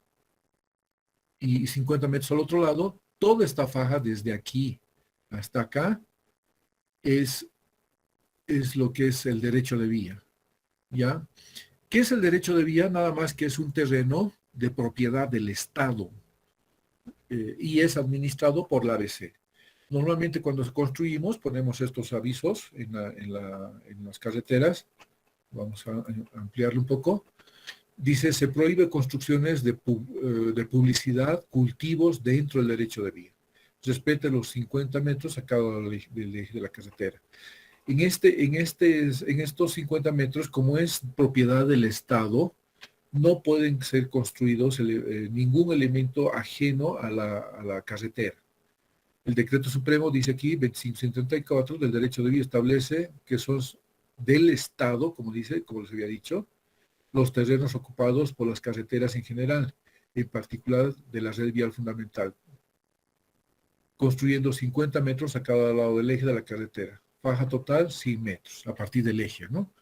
y 50 metros al otro lado, toda esta faja desde aquí hasta acá es lo que es el derecho de vía, ¿ya? ¿Qué es el derecho de vía? Nada más que es un terreno de propiedad del Estado y es administrado por la ABC. Normalmente cuando construimos ponemos estos avisos en las carreteras. Vamos a ampliarlo un poco. Dice, se prohíbe construcciones de publicidad, cultivos dentro del derecho de vía. Respete los 50 metros a cada lado del eje de la carretera. En estos 50 metros, como es propiedad del Estado, no pueden ser construidos ningún elemento ajeno a la carretera. El decreto supremo dice aquí, 2534 del derecho de vía, establece que son del Estado, como les había dicho, los terrenos ocupados por las carreteras en general, en particular de la red vial fundamental, construyendo 50 metros a cada lado del eje de la carretera. Faja total, 100 metros, a partir del eje, ¿no?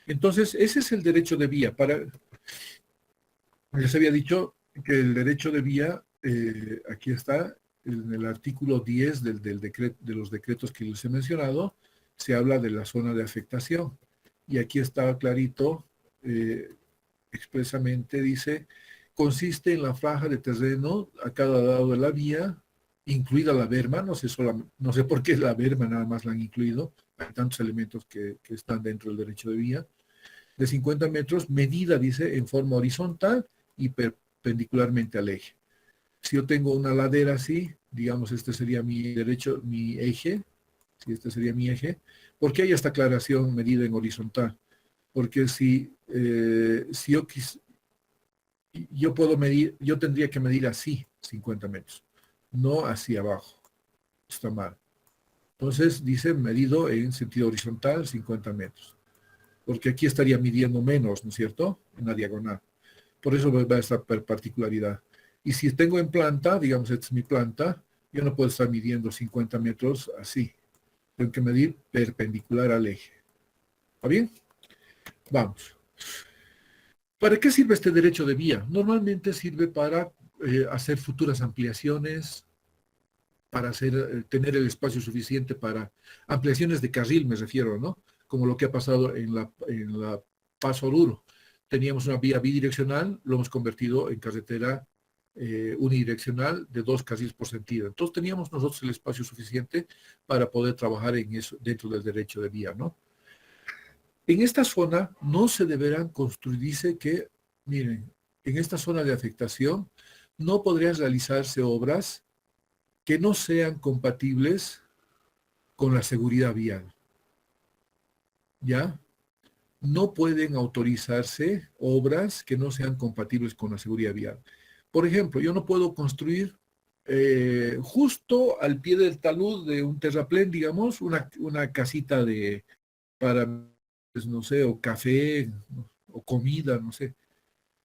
Entonces, ese es el derecho de vía. Les había dicho que el derecho de vía, aquí está, en el artículo 10 de los decretos que les he mencionado, se habla de la zona de afectación. Y aquí está clarito, expresamente dice, consiste en la franja de terreno a cada lado de la vía, incluida la berma, no sé por qué la berma nada más la han incluido, hay tantos elementos que están dentro del derecho de vía, de 50 metros, medida, dice, en forma horizontal y perpendicularmente al eje. Si yo tengo una ladera así, digamos, este sería mi eje, si este sería mi eje, ¿por qué hay esta aclaración medida en horizontal? Porque si yo puedo medir, yo tendría que medir así, 50 metros, no hacia abajo. Está mal. Entonces dice medido en sentido horizontal, 50 metros. Porque aquí estaría midiendo menos, ¿no es cierto? En la diagonal. Por eso va a esta particularidad. Y si tengo en planta, digamos, esta es mi planta, yo no puedo estar midiendo 50 metros así. Tengo que medir perpendicular al eje. ¿Está bien? Vamos. ¿Para qué sirve este derecho de vía? Normalmente sirve para hacer futuras ampliaciones, para tener el espacio suficiente para ampliaciones de carril, me refiero, ¿no? Como lo que ha pasado en la Paso Oruro. Teníamos una vía bidireccional, lo hemos convertido en carretera unidireccional de 2 carriles por sentido. Entonces teníamos nosotros el espacio suficiente para poder trabajar en eso dentro del derecho de vía, ¿no? En esta zona no se deberán construir, dice que, miren, en esta zona de afectación no podrían realizarse obras que no sean compatibles con la seguridad vial. ¿Ya? No pueden autorizarse obras que no sean compatibles con la seguridad vial. Por ejemplo, yo no puedo construir justo al pie del talud de un terraplén, digamos, una casita para, pues, no sé, o café, o comida, no sé.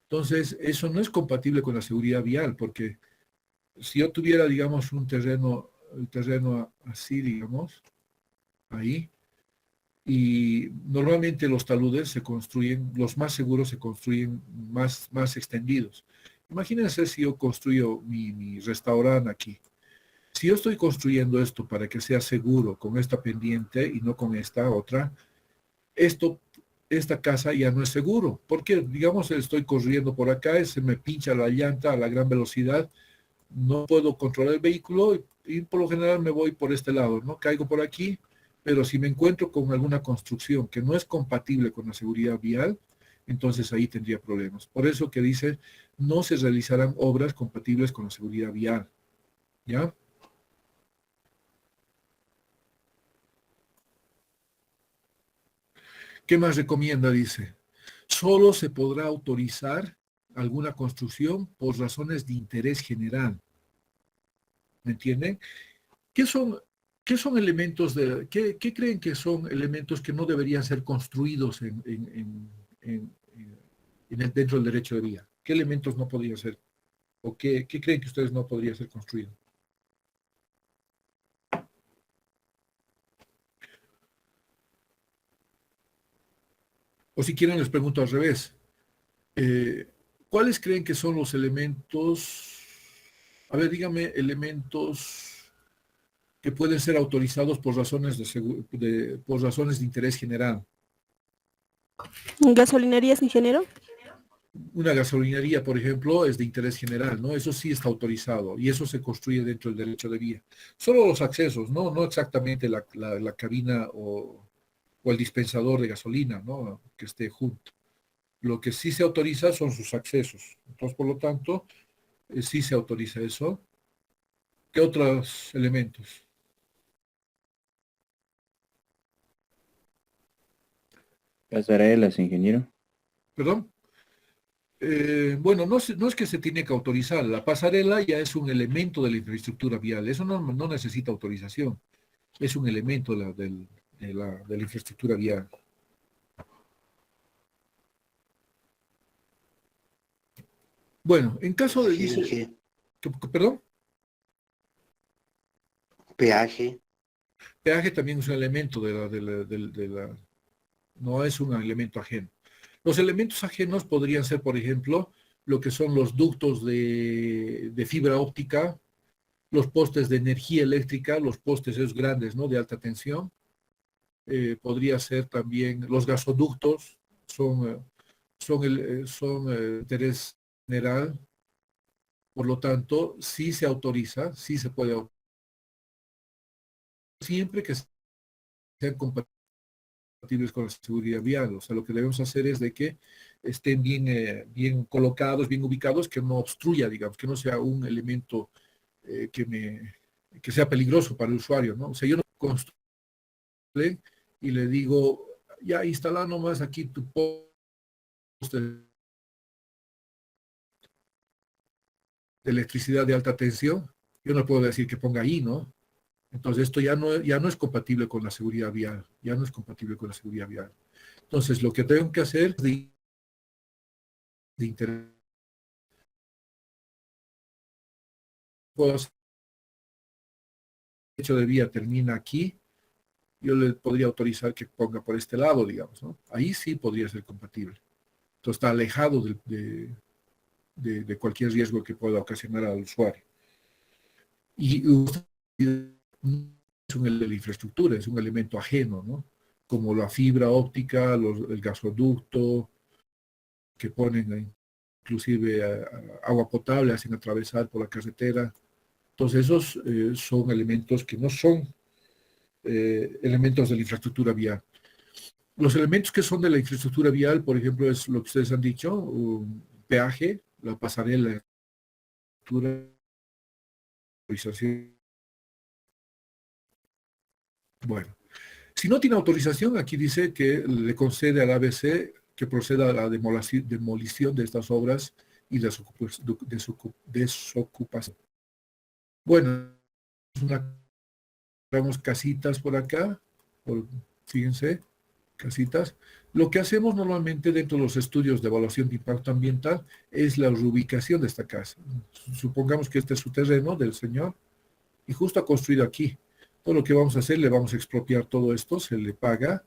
Entonces, eso no es compatible con la seguridad vial, porque si yo tuviera, digamos, el terreno así, digamos, ahí, y normalmente los taludes se construyen, los más seguros se construyen más extendidos. Imagínense si yo construyo mi restaurante aquí. Si yo estoy construyendo esto para que sea seguro con esta pendiente y no con esta otra, esta casa ya no es seguro. Porque, digamos, estoy corriendo por acá, se me pincha la llanta a la gran velocidad, no puedo controlar el vehículo y por lo general me voy por este lado, ¿no? Caigo por aquí, pero si me encuentro con alguna construcción que no es compatible con la seguridad vial, entonces ahí tendría problemas. Por eso que dice, no se realizarán obras compatibles con la seguridad vial. ¿Ya? ¿Qué más recomienda? Dice, solo se podrá autorizar alguna construcción por razones de interés general. ¿Me entienden? ¿Qué son elementos qué creen que son elementos que no deberían ser construidos dentro del derecho de vía? ¿Qué elementos no podrían ser? ¿O qué creen que ustedes no podrían ser construidos? O si quieren les pregunto al revés. ¿Cuáles creen que son los elementos, a ver, dígame, elementos que pueden ser autorizados por razones por razones de interés general? ¿Gasolinerías, ingeniero? Una gasolinería, por ejemplo, es de interés general, ¿no? Eso sí está autorizado y eso se construye dentro del derecho de vía. Solo los accesos, ¿no? No exactamente la cabina o el dispensador de gasolina, ¿no? Que esté junto. Lo que sí se autoriza son sus accesos. Entonces, por lo tanto, sí se autoriza eso. ¿Qué otros elementos? Pasarelas, ingeniero. ¿Perdón? Bueno, no es que se tiene que autorizar. La pasarela ya es un elemento de la infraestructura vial. Eso no necesita autorización. Es un elemento de la infraestructura vial. Bueno, en caso de... Peaje. ¿Perdón? Peaje. Peaje también es un elemento no es un elemento ajeno. Los elementos ajenos podrían ser, por ejemplo, lo que son los ductos de fibra óptica, los postes de energía eléctrica, los postes esos grandes, ¿no? De alta tensión. Podría ser también los gasoductos, son interés general. Por lo tanto, sí se autoriza, sí se puede autorizar, siempre que sean compatibles con la seguridad vial. O sea, lo que debemos hacer es de que estén bien colocados, bien ubicados, que no obstruya, digamos, que no sea un elemento que sea peligroso para el usuario, ¿no? O sea, yo no construyo y le digo, ya instala nomás aquí tu poste de electricidad de alta tensión. Yo no puedo decir que ponga ahí, ¿no? Entonces esto ya no es compatible con la seguridad vial, ya no es compatible con la seguridad vial. Entonces lo que tengo que hacer es de interés. Puedo hacer el derecho de vía termina aquí, yo le podría autorizar que ponga por este lado, digamos, ¿no? Ahí sí podría ser compatible. Entonces está alejado de cualquier riesgo que pueda ocasionar al usuario. Y es un elemento de la infraestructura, es un elemento ajeno, ¿no? Como la fibra óptica, el gasoducto, que ponen inclusive agua potable, hacen atravesar por la carretera. Entonces esos son elementos que no son elementos de la infraestructura vial. Los elementos que son de la infraestructura vial, por ejemplo, es lo que ustedes han dicho, un peaje, la pasarela, autorización. Bueno, si no tiene autorización, aquí dice que le concede al ABC que proceda a la demolición de estas obras y desocupación. Bueno, tenemos casitas por acá, fíjense, casitas. Lo que hacemos normalmente dentro de los estudios de evaluación de impacto ambiental es la reubicación de esta casa. Supongamos que este es su terreno del señor y justo ha construido aquí. Todo lo que vamos a hacer, le vamos a expropiar todo esto, se le paga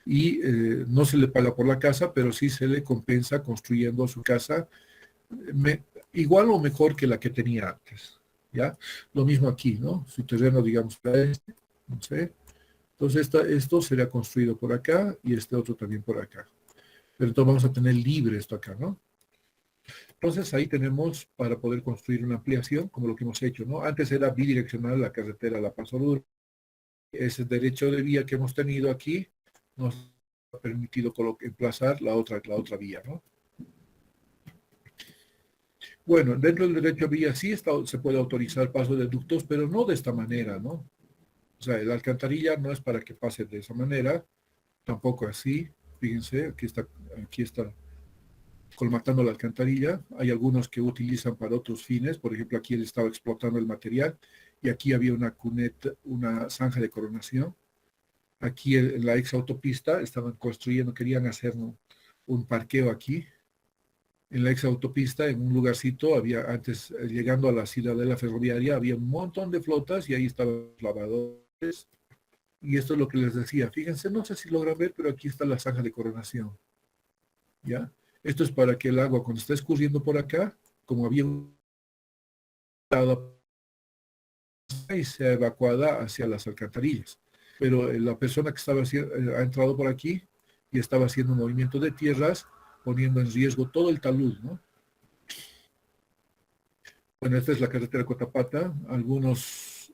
y no se le paga por la casa, pero sí se le compensa construyendo su casa igual o mejor que la que tenía antes, ¿ya? Lo mismo aquí, ¿no? Su terreno, digamos, no sé. Entonces esto será construido por acá y este otro también por acá. Pero entonces vamos a tener libre esto acá, ¿no? Entonces ahí tenemos para poder construir una ampliación, como lo que hemos hecho, ¿no? Antes era bidireccional la carretera La Paz Oruro. Ese derecho de vía que hemos tenido aquí nos ha permitido emplazar la otra vía, ¿no? Bueno, dentro del derecho a vía sí se puede autorizar paso de ductos, pero no de esta manera, ¿no? O sea, la alcantarilla no es para que pase de esa manera, tampoco así, Fíjense, aquí está colmatando la alcantarilla. Hay algunos que utilizan para otros fines. Por ejemplo, aquí él estaba explotando el material y aquí había una cuneta, una zanja de coronación. Aquí en la ex autopista estaban construyendo, querían hacer un parqueo aquí. En la ex autopista, en un lugarcito, había antes, llegando a la ciudadela ferroviaria, había un montón de flotas y ahí estaban los lavadores. Y esto es lo que les decía. Fíjense, no sé si logran ver, pero aquí está la zanja de coronación. ¿Ya? Esto es para que el agua, cuando está escurriendo por acá, como había un y sea evacuada hacia las alcantarillas. Pero la persona que estaba ha entrado por aquí y estaba haciendo un movimiento de tierras, poniendo en riesgo todo el talud, ¿no? Bueno, esta es la carretera Cotapata. Algunos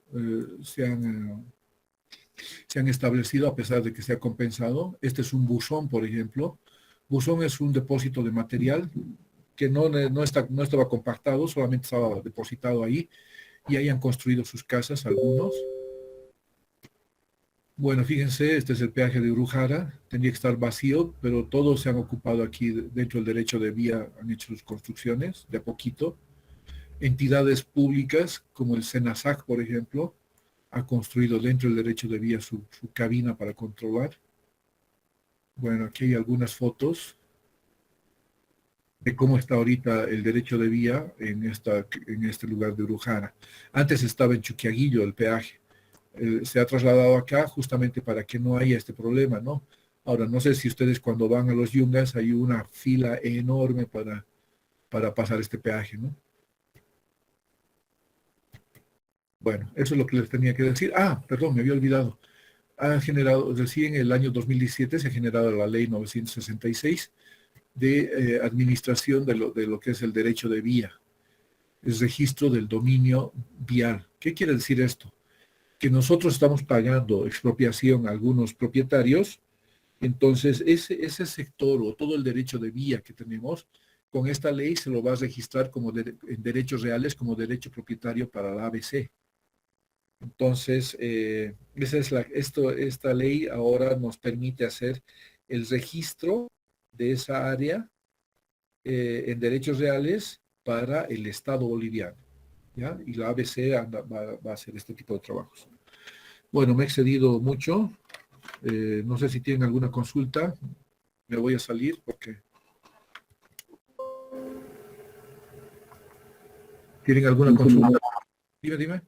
se han establecido a pesar de que se ha compensado. Este es un buzón, por ejemplo. Buzón es un depósito de material que no estaba compactado, solamente estaba depositado ahí y ahí han construido sus casas algunos. Bueno, fíjense, este es el peaje de Urujara, tendría que estar vacío, pero todos se han ocupado aquí dentro del derecho de vía, han hecho sus construcciones de a poquito. Entidades públicas como el SENASAC, por ejemplo, ha construido dentro del derecho de vía su cabina para controlar. Bueno, aquí hay algunas fotos de cómo está ahorita el derecho de vía en este lugar de Urujara. Antes estaba en Chuquiaguillo el peaje. Se ha trasladado acá justamente para que no haya este problema, ¿no? Ahora, no sé si ustedes cuando van a los Yungas hay una fila enorme para pasar este peaje, ¿no? Bueno, eso es lo que les tenía que decir. Ah, perdón, me había olvidado. Ha generado, recién en el año 2017 se ha generado la ley 966 de administración de lo que es el derecho de vía, el registro del dominio vial. ¿Qué quiere decir esto? Que nosotros estamos pagando expropiación a algunos propietarios, entonces ese sector o todo el derecho de vía que tenemos, con esta ley se lo va a registrar como en derechos reales como derecho propietario para la ABC. Entonces, esta ley ahora nos permite hacer el registro de esa área en derechos reales para el Estado boliviano, ¿ya? Y la ABC va a hacer este tipo de trabajos. Bueno, me he excedido mucho. No sé si tienen alguna consulta. Me voy a salir porque... ¿Tienen alguna consulta? Dime.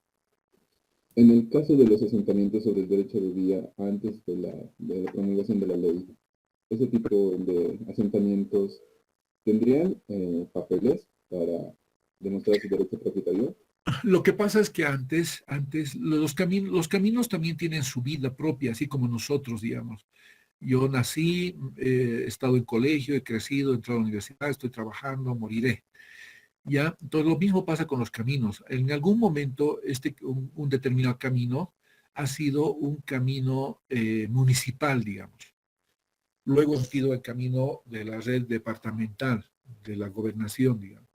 En el caso de los asentamientos sobre el derecho de vía antes de la promulgación de la ley, ese tipo de asentamientos tendrían papeles para demostrar su derecho propietario. Lo que pasa es que antes los caminos también tienen su vida propia, así como nosotros, digamos. Yo nací, he estado en colegio, he crecido, he entrado a la universidad, estoy trabajando, moriré. ¿Ya? Entonces lo mismo pasa con los caminos. En algún momento un determinado camino ha sido un camino municipal, digamos. Luego ha sido el camino de la red departamental, de la gobernación, digamos.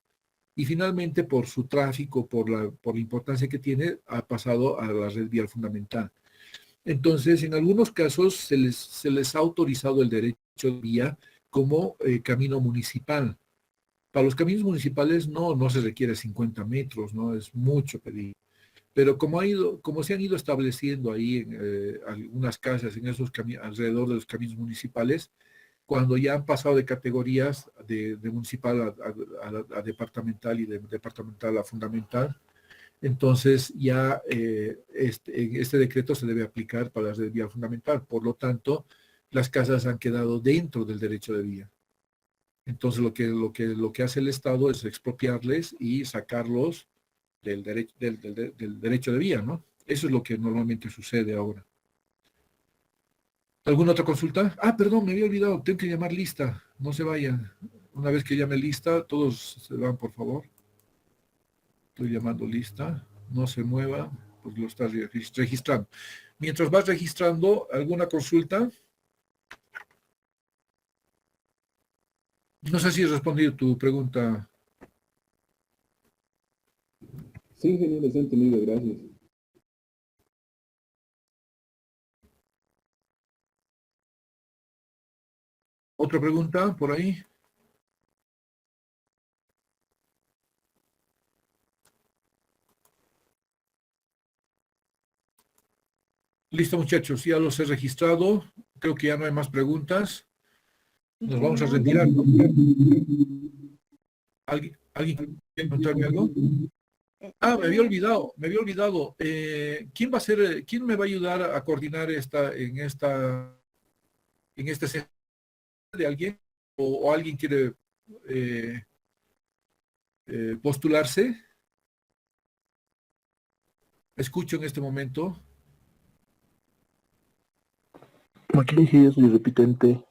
Y finalmente, por su tráfico, por la importancia que tiene, ha pasado a la red vial fundamental. Entonces, en algunos casos se les ha autorizado el derecho de vía como camino municipal. Para los caminos municipales no se requiere 50 metros, no es mucho pedir. Pero como se han ido estableciendo ahí algunas casas en alrededor de los caminos municipales, cuando ya han pasado de categorías de municipal a departamental y de departamental a fundamental, entonces ya este decreto se debe aplicar para la red vial fundamental. Por lo tanto, las casas han quedado dentro del derecho de vía. Entonces lo que hace el Estado es expropiarles y sacarlos del derecho de vía, ¿no? Eso es lo que normalmente sucede ahora. ¿Alguna otra consulta? Ah, perdón, me había olvidado, tengo que llamar lista, no se vayan. Una vez que llame lista, todos se van, por favor. Estoy llamando lista, no se mueva, pues lo está registrando. Mientras vas registrando, ¿alguna consulta? No sé si he respondido tu pregunta. Sí, ingeniero, les he entendido, gracias. ¿Otra pregunta por ahí? Listo, muchachos, ya los he registrado. Creo que ya no hay más preguntas. Nos vamos a retirar. ¿Alguien quiere preguntarme algo? Ah, me había olvidado. ¿Quién va a ser, quién me va a ayudar a coordinar en este centro de alguien? ¿O alguien quiere postularse? Escucho en este momento. Aquí dije yo soy repitente.